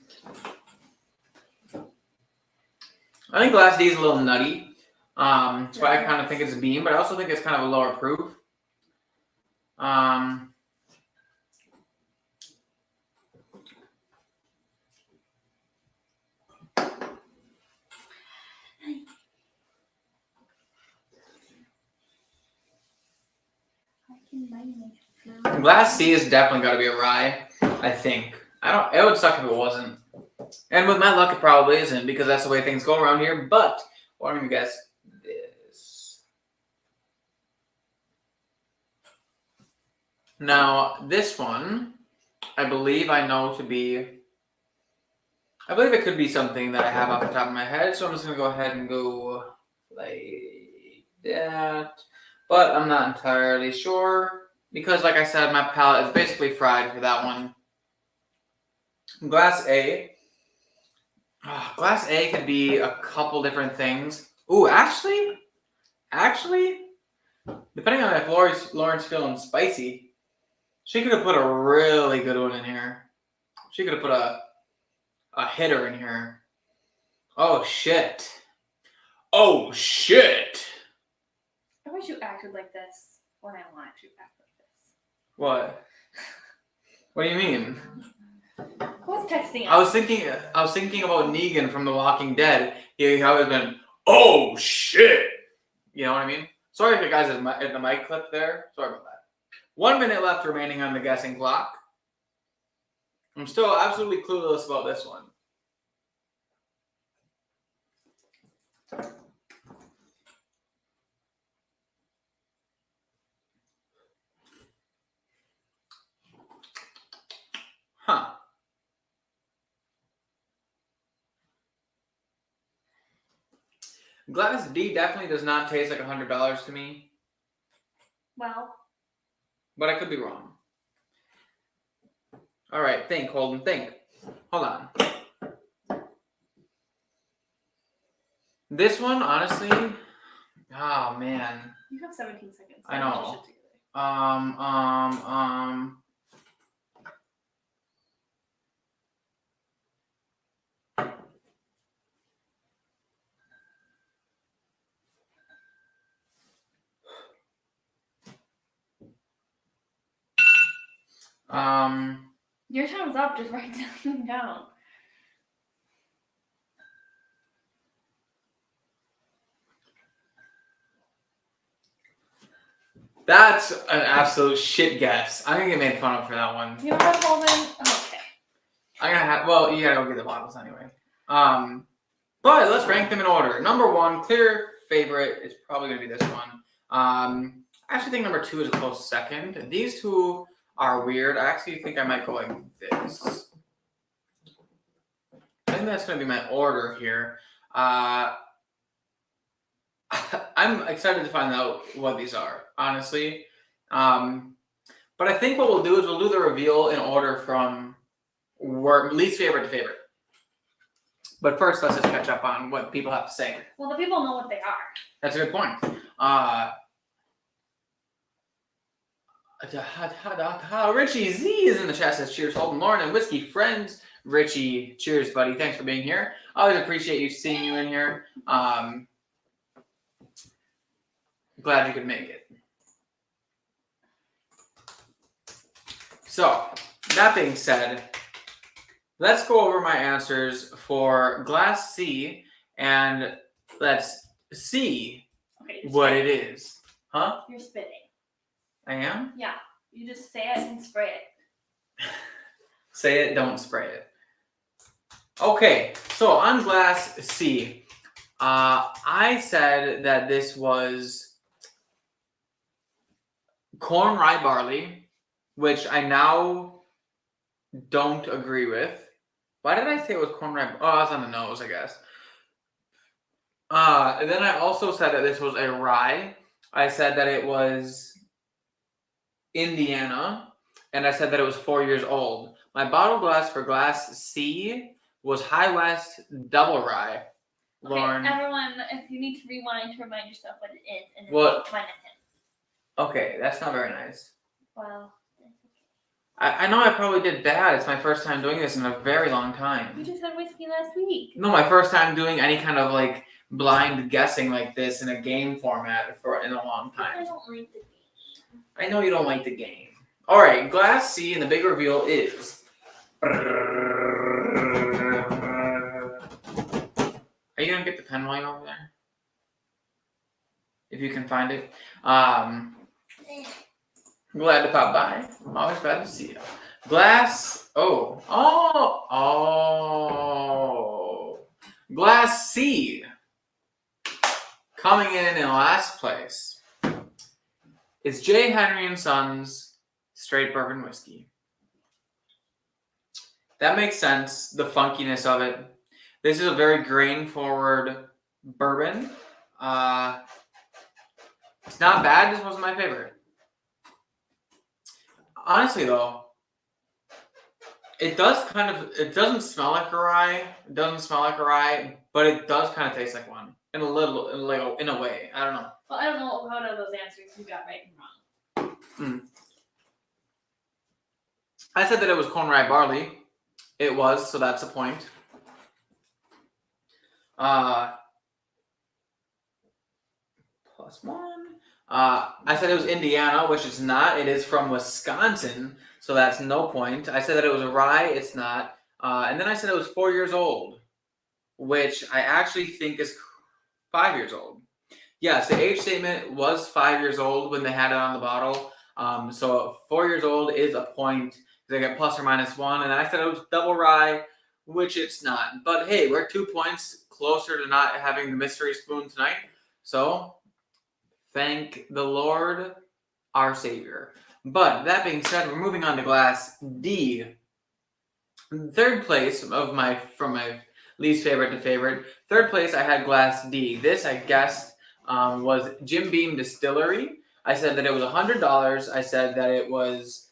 I think Glass D is a little nutty. That's why I kind of think it's a beam, but I also think it's kind of a lower proof. Glass C is definitely got to be a rye. I think. It would suck if it wasn't. And with my luck, it probably isn't because that's the way things go around here. But why don't you guess this? Now this one, I believe I know to be. I believe it could be something that I have off the top of my head, so I'm just gonna go ahead and go like that. But I'm not entirely sure because, like I said, my palate is basically fried for that one. Glass A. Glass A could be a couple different things. Ooh, actually, depending on if Lauren's feeling spicy, she could have put a really good one in here. She could have put a hitter in here. Oh shit! Oh shit! I wish you acted like this when I want you to act like this. What? What do you mean? Who was texting us? I was thinking about Negan from The Walking Dead. He always been, oh shit! You know what I mean? Sorry if you guys in the mic clip there. Sorry about that. 1 minute left remaining on the guessing clock. I'm still absolutely clueless about this one. Huh. Glass D definitely does not taste like $100 to me. Well. But I could be wrong. All right, think, Holden, think. Hold on. This one, honestly, oh man. You have 17 seconds. I know. Your time's up. Just write something down. That's an absolute shit guess. I'm gonna get made fun of for that one. You know what, Holden? Okay. I'm gonna have. Well, you gotta go get the bottles anyway. But let's rank them in order. Number one, clear favorite is probably gonna be this one. I actually think number two is a close second. These two are weird. I actually think I might go like this. I think that's gonna be my order here. I'm excited to find out what these are, honestly. But I think what we'll do is we'll do the reveal in order from least favorite to favorite. But first, let's just catch up on what people have to say. Well, the people know what they are. That's a good point. Richie Z is in the chat, says cheers, Holden, Loren, and Whiskey Friends. Richie, cheers, buddy. Thanks for being here. I always appreciate seeing you in here. Glad you could make it. So, that being said, let's go over my answers for Glass C, and let's see what it is. Huh? You're spitting. I am? Yeah. You just say it and spray it. Say it, don't spray it. Okay, so on Glass C, I said that this was corn rye barley, which I now don't agree with. Why did I say it was corn rye? Oh, I was on the nose, I guess. And then I also said that this was a rye. I said that it was Indiana, and I said that it was 4 years old. My bottle glass for Glass C was High West Double Rye. Okay, Lauren. everyone, if you need to rewind to remind yourself what it is, and then What? find it. Okay, that's not very nice. Well, I know I probably did bad. It's my first time doing this in a very long time. you just had whiskey last week. No, my first time doing any kind of like blind guessing like this in a game format in a long I time. don't like the game. I know you don't like the game. All right, Glass C, and the big reveal is. Are you gonna get the pen while you're over there? If you can find it. Glad to pop by. I'm always glad to see you. Glass. Oh. Glass C. Coming in last place is J. Henry and Sons Straight Bourbon Whiskey. That makes sense. The funkiness of it. This is a very grain-forward bourbon. It's not bad. This wasn't my favorite. Honestly, though, it doesn't smell like a rye. It doesn't smell like a rye, but it does kind of taste like one in a way. I don't know. Well, I don't know what of those answers you got right and wrong. I said that it was corn rye barley. It was, so that's a point. +1. I said it was Indiana, which it's not. It is from Wisconsin, so that's no point. I said that it was a rye. It's not. And then I said it was 4 years old, which I actually think is 5 years old. Yes, the age statement was 5 years old when they had it on the bottle. So 4 years old is a point. They get ±1, and I said it was double rye, which it's not. But hey, we're 2 points closer to not having the mystery spoon tonight. So thank the Lord, our Savior. But that being said, we're moving on to glass D. Third place from my least favorite to favorite. Third place, I had glass D. This, I guessed, was Jim Beam Distillery. I said that it was $100. I said that it was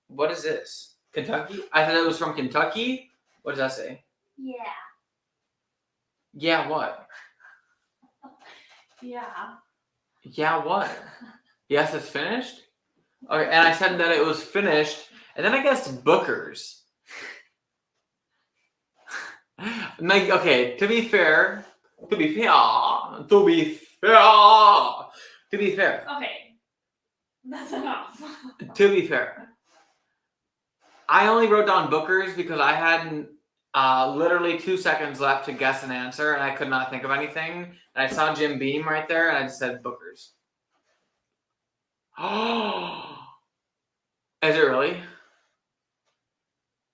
what is this? Kentucky? I said it was from Kentucky. What does that say? Yeah. Yeah, what? Yeah. Yeah, what? Yes, it's finished? Okay, and I said that it was finished, and then I guessed Booker's. Okay, to be fair. Okay. That's enough. To be fair. I only wrote down Booker's because I had literally 2 seconds left to guess an answer, and I could not think of anything. And I saw Jim Beam right there, and I just said Booker's. Oh, is it really?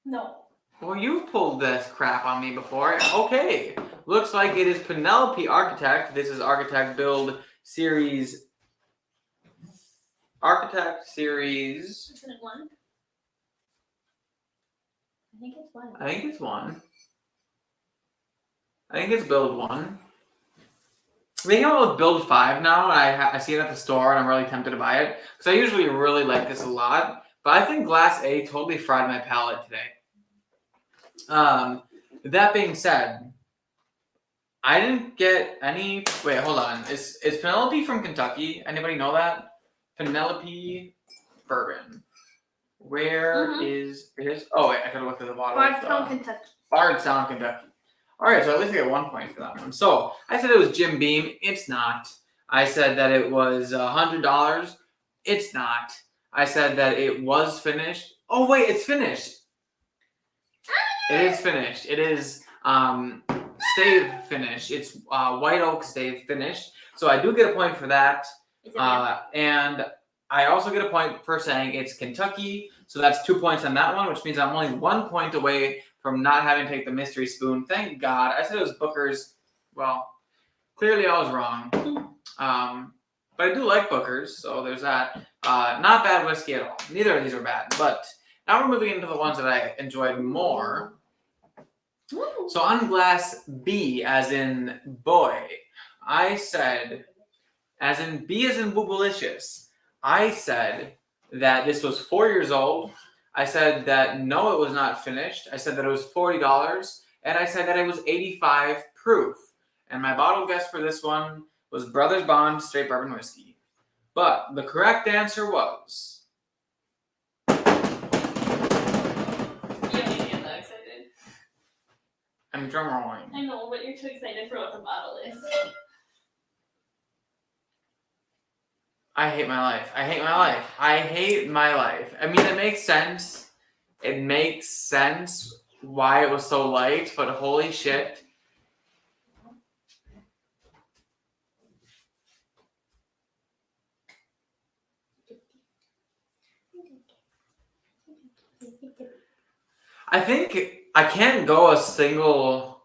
No. Well, you've pulled this crap on me before. Okay, looks like it is Penelope Architect. This is Architect Build Series. Architect Series. Isn't it one? I think it's one. I think it's 1. I think it's Build 1. They came out with Build 5 now, and I see it at the store, and I'm really tempted to buy it. Because I usually really like this a lot. But I think Glass A totally fried my palate today. That being said, I didn't get any... Wait, hold on. Is Penelope from Kentucky? Anybody know that? Penelope Bourbon. Where is it? Oh, wait, I gotta look at the bottle. Bardstown, Kentucky. Bardstown, Kentucky. Alright, so at least I get 1 point for that one. So, I said it was Jim Beam. It's not. I said that it was $100. It's not. I said that it was finished. Oh, wait, it's finished. It is finished. It is stave finished. It's white oak stave finished. So I do get a point for that. And I also get a point for saying it's Kentucky. So that's 2 points on that one, which means I'm only 1 point away from not having to take the mystery spoon. Thank God. I said it was Booker's. Well, clearly I was wrong. But I do like Booker's, so there's that. Not bad whiskey at all. Neither of these are bad. But now we're moving into the ones that I enjoyed more. So on glass B, as in boy, I said, as in B as in boobalicious, I said that this was 4 years old. I said that no, it was not finished. I said that it was $40, and I said that it was 85 proof. And my bottle guess for this one was Brothers Bond Straight Bourbon Whiskey. But the correct answer was... You don't need to get that excited. I'm drum rolling. I know, but you're too excited for what the bottle is. I hate my life. I hate my life. I hate my life. I mean, it makes sense. It makes sense why it was so light, but holy shit. I think I can't go a single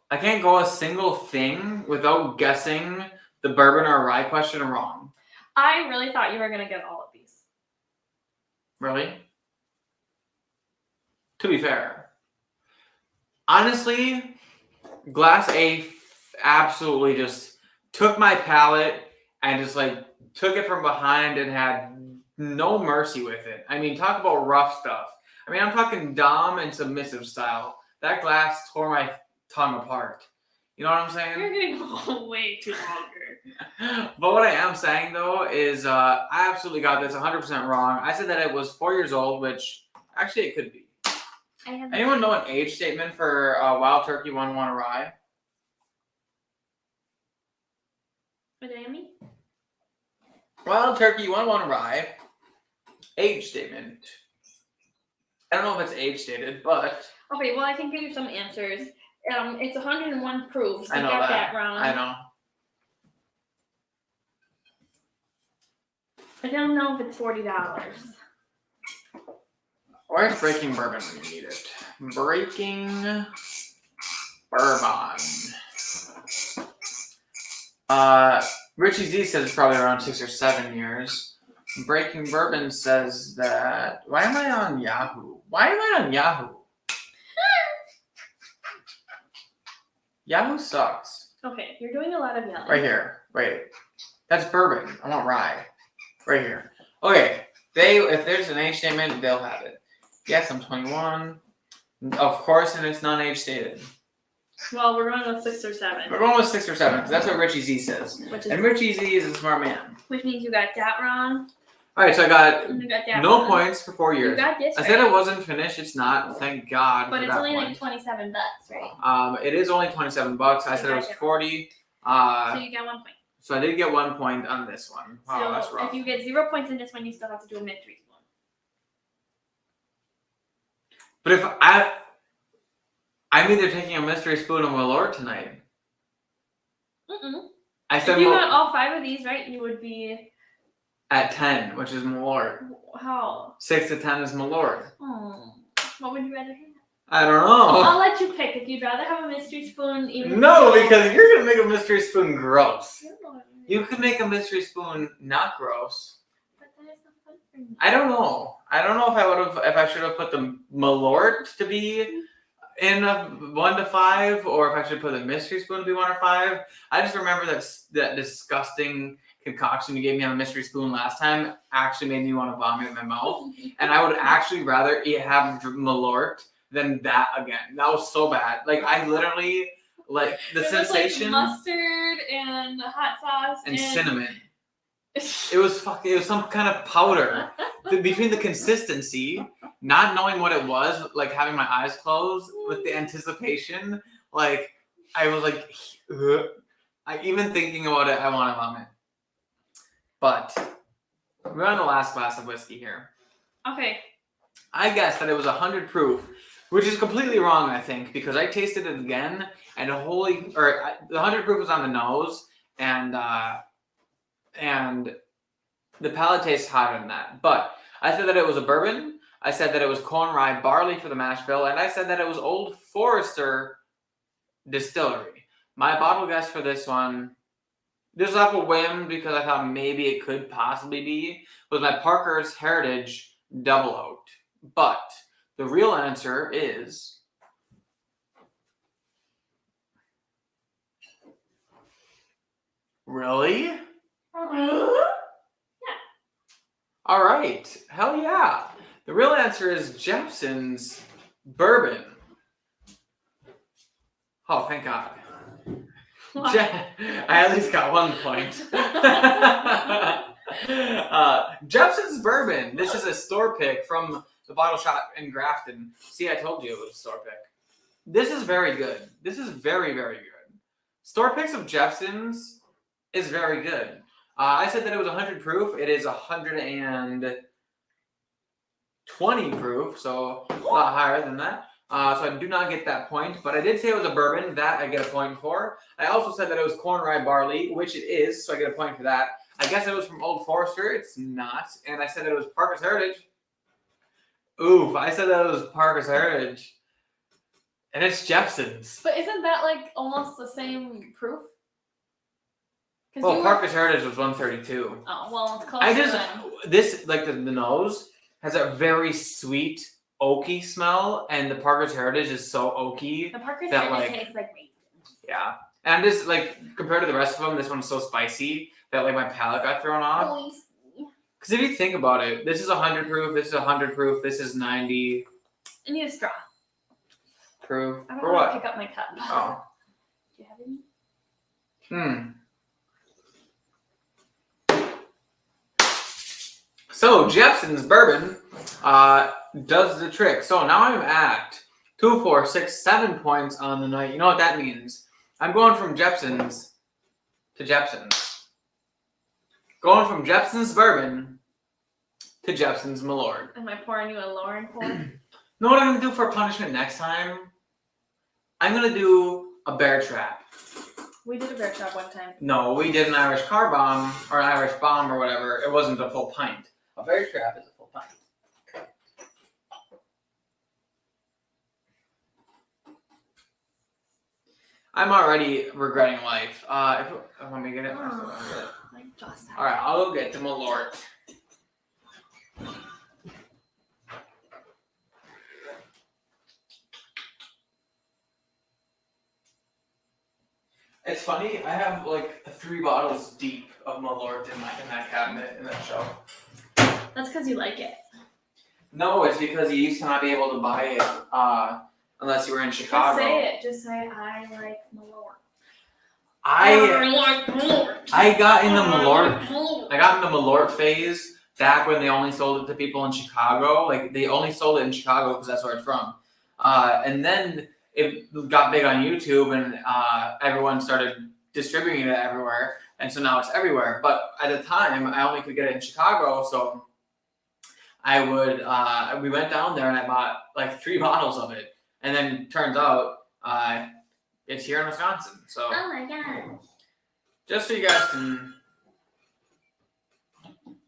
thing without guessing the bourbon or rye question wrong. I really thought you were gonna get all of these. Really? To be fair, honestly, Glass A absolutely just took my palate and just like took it from behind and had no mercy with it. I mean, talk about rough stuff. I mean, I'm talking dom and submissive style. That glass tore my tongue apart. You know what I'm saying? You're getting way too longer. But what I am saying though is I absolutely got this 100% wrong. I said that it was 4 years old, which actually it could be. Anyone know an age statement for Wild Turkey 1-1 Rye? Miami? Wild Turkey 1-1 Rye. Age statement. I don't know if it's age stated, but Okay, well I can give you some answers. It's 101 proofs. I You know got that. that wrong. I know. I don't know if it's $40. Where's Breaking Bourbon when you need it? Breaking Bourbon. Richie Z says it's probably around 6 or 7 years. Breaking Bourbon says that. Why am I on Yahoo? Yahoo sucks. Okay, you're doing a lot of yelling. Right here. Wait. That's bourbon. I want rye. Right here. Okay. If there's an age statement, they'll have it. Yes, I'm 21. Of course, and it's not age stated. Well, we're going with 6 or 7. We're going with 6 or 7 because that's what Richie Z says. And Richie Z is a smart man. Which means you got that wrong. All right, so I got You got that no wrong. points for 4 years. You got this I right. said it wasn't finished. It's not. Thank God. But for it's that only point. like $27, right? It is only $27. I said it was 40. So you got 1 point. So I did get 1 point on this one. Wow, So that's rough. if you get 0 points in this one, you still have to do a mystery spoon. But if I'm either taking a mystery spoon or Malort tonight. I said If you got all 5 of these right, you would be at 10, which is Malort. how? 6 to 10 is Malort. Oh, what would you rather have? I don't know. I'll let you pick if you'd rather have a mystery spoon. Even No, if because you're gonna make a mystery spoon gross. you don't. You could make a mystery spoon not gross. But that is not fun for me. I don't know. I don't know if I should have put the Malort to be in a 1 to 5, or if I should put the mystery spoon to be 1 or 5. I just remember that disgusting concoction you gave me on the mystery spoon last time actually made me want to vomit in my mouth, and I would actually rather have Malort than that again. That was so bad. Like I literally like the sensation. Was like mustard and hot sauce and cinnamon. It was some kind of powder. Between the consistency, not knowing what it was, like having my eyes closed with the anticipation, like I was like, ugh. Even thinking about it, I want to vomit. But we're on the last glass of whiskey here. Okay. I guessed that it was 100 proof, which is completely wrong, I think, because I tasted it again, and the 100 proof was on the nose, and the palate tastes hotter than that. But I said that it was a bourbon. I said that it was corn rye barley for the mash bill, and I said that it was Old Forester Distillery. My bottle guess for this one, this was off a whim because I thought maybe it could possibly be, was my Parker's Heritage Double Oaked. But the real answer is really? Yeah. All right. Hell yeah. The real answer is Jepson's Bourbon. Oh, thank God. I at least got 1 point. Jepson's Bourbon. This is a store pick from the bottle shop in Grafton. See, I told you it was a store pick. This is very good. This is very, very good. Store picks of Jepson's is very good. I said that it was 100 proof. It is 120 proof, so a lot higher than that. So I do not get that point, but I did say it was a bourbon. That I get a point for. I also said that it was corn rye barley, which it is, so I get a point for that. I guess it was from Old Forester. It's not. And I said that it was Parker's Heritage. Oof, I said that it was Parker's Heritage. And it's Jepson's. But isn't that like almost the same proof? Well, Parker's Heritage was 132. Oh, well, it's close I to just them. this like the nose has a very sweet oaky smell, and the Parker's Heritage is so oaky. The Parker's that, Heritage like- tastes like raisins. Yeah, and this like compared to the rest of them, this one's so spicy that like my palate got thrown off. Oh, Because if you think about it, this is 100 proof, this is 100 proof, this is 90 I need a straw. proof. I don't For want to what? pick up my cup. Oh. Do you have any? So Jepson's bourbon does the trick. So now I'm at 2, 4, 6, 7 points on the night. You know what that means? I'm going from Jepson's to Jepson's. Going from Jepson's bourbon to Jepson's Malort. Am I pouring you a Loren pour? Know what I'm gonna do for punishment next time? I'm gonna do a bear trap. We did a bear trap one time. No, we did an Irish car bomb or an Irish bomb or whatever. It wasn't a full pint. A bear trap is a full pint. I'm already regretting life. If let me get it. Like just All right, I'll go get the Malort. It's funny. I have like 3 bottles deep of Malort in that cabinet in that shelf. That's because you like it. No, it's because you used to not be able to buy it unless you were in Chicago. Just say it. Just say I like Malort. I like Malort. I got in the Malort. Malort. I got in the Malort phase back when they only sold it to people in Chicago. Like they only sold it in Chicago because that's where it's from. And then it got big on YouTube, and everyone started distributing it everywhere. And so now it's everywhere. But at the time, I only could get it in Chicago, so I would. We went down there and I bought like 3 bottles of it, and then turns out it's here in Wisconsin. So Oh my god. just so you guys can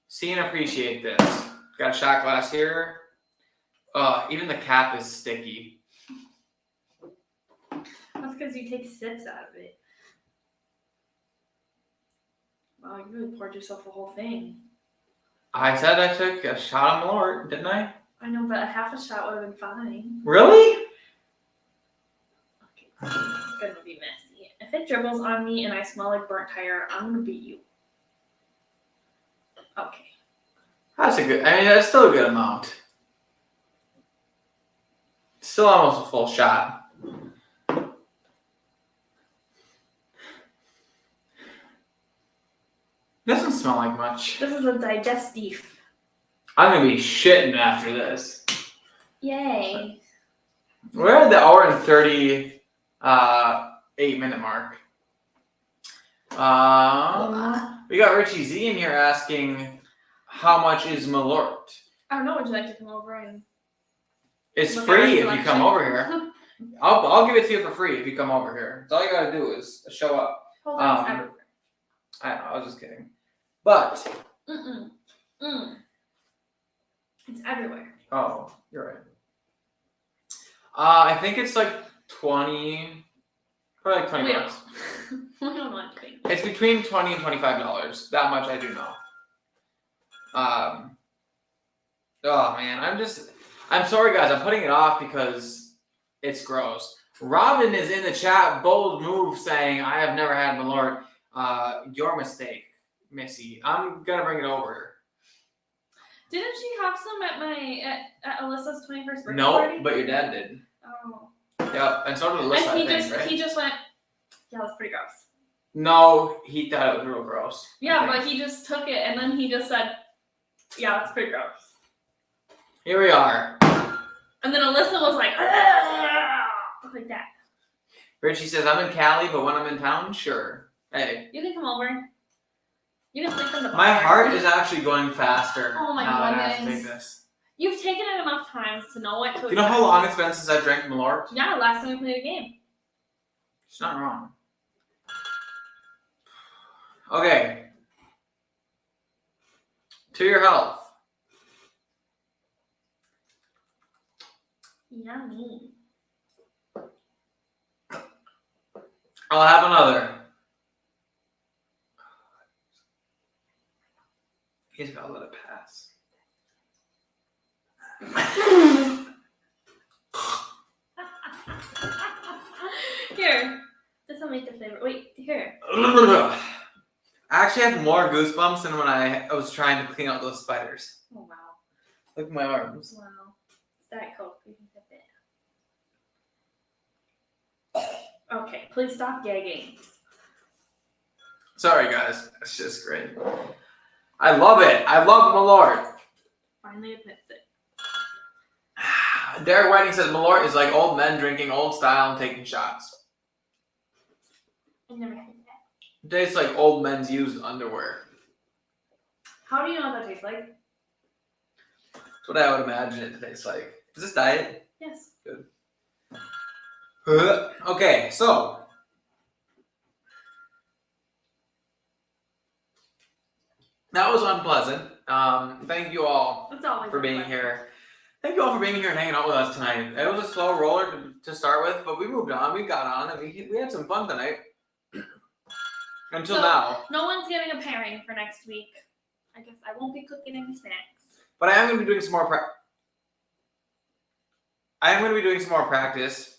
see and appreciate this. Got a shot glass here. Even the cap is sticky. That's because you take sips out of it. Wow, you really poured yourself the whole thing. I said I took a shot of Malort, didn't I? I know, but a half a shot would have been fine. Really? Okay, it's gonna be messy. If it dribbles on me and I smell like burnt tire, I'm gonna beat you. Okay. That's that's still a good amount. Still almost a full shot. Doesn't smell like much. This is a digestive. I'm gonna be shitting after this. Yay. We're at the hour and 38 minute mark. We got Richie Z in here asking, how much is Malort? I don't know, would you like to come over and It's look at free our if you come selection? over here. I'll give it to you for free if you come over here. That's all you gotta do is show up. Hold on, it's everywhere. I know, I was just kidding. But It's everywhere. oh, you're right. I think it's like 20, probably like 20 We bucks. We don't want to think. It's between $20 and $25. That much I do know. Oh man, I'm sorry guys, I'm putting it off because it's gross. Robin is in the chat, bold move, saying, I have never had Malort. Your mistake, Missy. I'm gonna bring it over. Didn't she have some at Alyssa's 21st birthday No, party? but your dad did. Oh. Yep, and so did Alyssa, And I think, right? he just went, yeah, that's pretty gross. No, he thought it was real gross. Yeah, I think. but he just took it and then he just said, yeah, that's pretty gross. Here we are. And then Alyssa was like, "Ugh," like that. Richie says, I'm in Cali, but when I'm in town, sure. Hey. You can come over. You can sleep in the bar. My heart is actually going faster Oh my now that I have to goodness. take this. You've taken it enough times to know what to Do you know how long it's been since I drank Malort? Yeah, last time we played a game. She's not wrong. Okay. To your health. Yummy. I'll have another. He's gotta let it pass. Here, this will make the flavor. Wait, here. I actually have more goosebumps than when I was trying to clean out those spiders. Oh wow. Look at my arms. Wow. It's Diet Coke. You can sip it. Okay, please stop gagging. Sorry, guys. It's just great. I love it. I love Malort. Finally admits it. Derek Whiting says Malort is like old men drinking old style and taking shots. I never had that. It tastes like old men's used underwear. How do you know what that tastes like? That's what I would imagine it to taste like. Is this diet? Yes. Good. Okay, so that was unpleasant. Thank you all That's always for being unpleasant. here. Thank you all for being here and hanging out with us tonight. It was a slow roller to start with, but we moved on. We got on, and we had some fun tonight. Until So- now. No one's getting a pairing for next week. I guess I won't be cooking any snacks. But I am going to be doing some more practice. I'm going to be doing some more practice.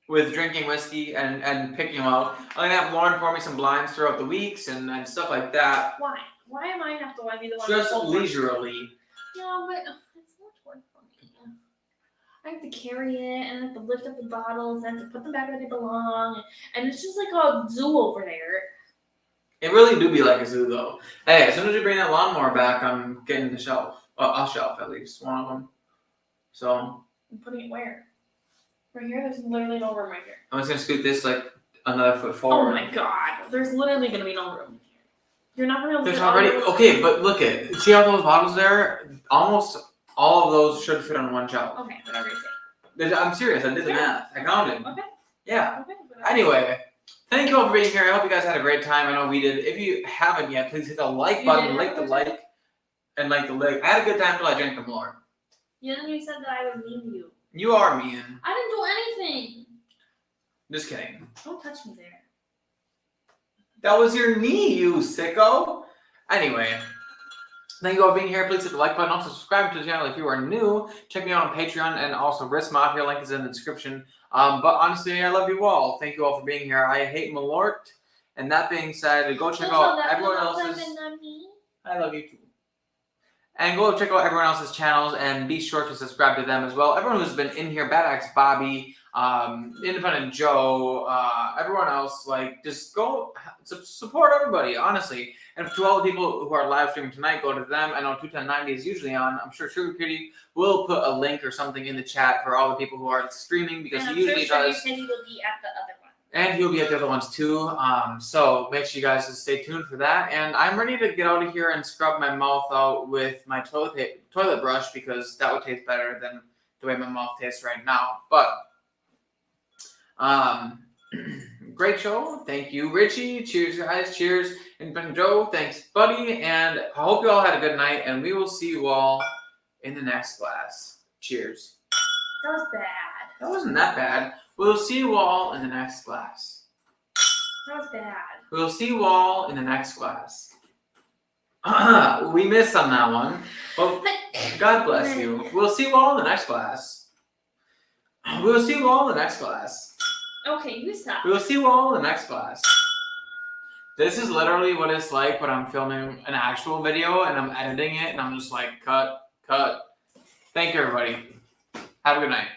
With drinking whiskey and picking them out. I'm going to have Lauren pour me some blinds throughout the weeks and stuff like that. Why? Why am I have to be the one? Just to pull one? leisurely. Yeah, but it's so much work for me. I have to carry it and I have to lift up the bottles and I have to put them back where they belong. And it's just like a zoo over there. It really do be like a zoo, though. Hey, as soon as you bring that lawnmower back, I'm getting the shelf. A shelf, at least. One of them. So, I'm putting it where? Right here? There's literally no room right here. I'm just going to scoot this, like, another foot Oh forward. my god. There's literally going to be no room. You're not going to be able to There's get all already... the room. Okay, but look at... See all those bottles there? Almost all of those should fit on one shelf. Okay, whatever you say. I'm serious. I did the math. I counted. Okay. Yeah. Okay. Whatever. Anyway, thank you all for being here. I hope you guys had a great time. I know we did. If you haven't yet, please hit the like You button, did like have the a good like, and like the like. I had a good time till I drank the more. Yeah, then you said that I would mean you. You are mean. I didn't do anything. Just kidding. Don't touch me there. That was your knee, you sicko. Anyway, thank you all for being here. Please hit the like button. Also, subscribe to the channel if you are new. Check me out on Patreon and also Risk Mafia. Link is in the description. But honestly, I love you all. Thank you all for being here. I hate Malort. And that being said, go check out everyone else's. I love you too. And go check out everyone else's channels and be sure to subscribe to them as well. Everyone who's been in here, Bad Axe Bobby, Independent Joe, everyone else, like, just go support everybody, honestly. And to all the people who are live streaming tonight, go to them. I know 21090 is usually on. I'm sure Sugar Kitty will put a link or something in the chat for all the people who are streaming because he usually does. And he will be at the other one. And he'll be at the other ones too. So make sure you guys stay tuned for that. And I'm ready to get out of here and scrub my mouth out with my toilet brush because that would taste better than the way my mouth tastes right now. But great show. Thank you, Richie. Cheers, guys. Cheers. And Ben Joe, thanks, buddy. And I hope you all had a good night. And we will see you all in the next class. Cheers. That was bad. That wasn't that bad. We'll see you all in the next class. That was bad. We'll see you all in the next class. We missed on that one. But God bless you. We'll see you all in the next class. We'll see you all in the next class. Okay, you stop. We'll see you all in the next class. This is literally what it's like when I'm filming an actual video and I'm editing it and I'm just like, cut, cut. Thank you, everybody. Have a good night.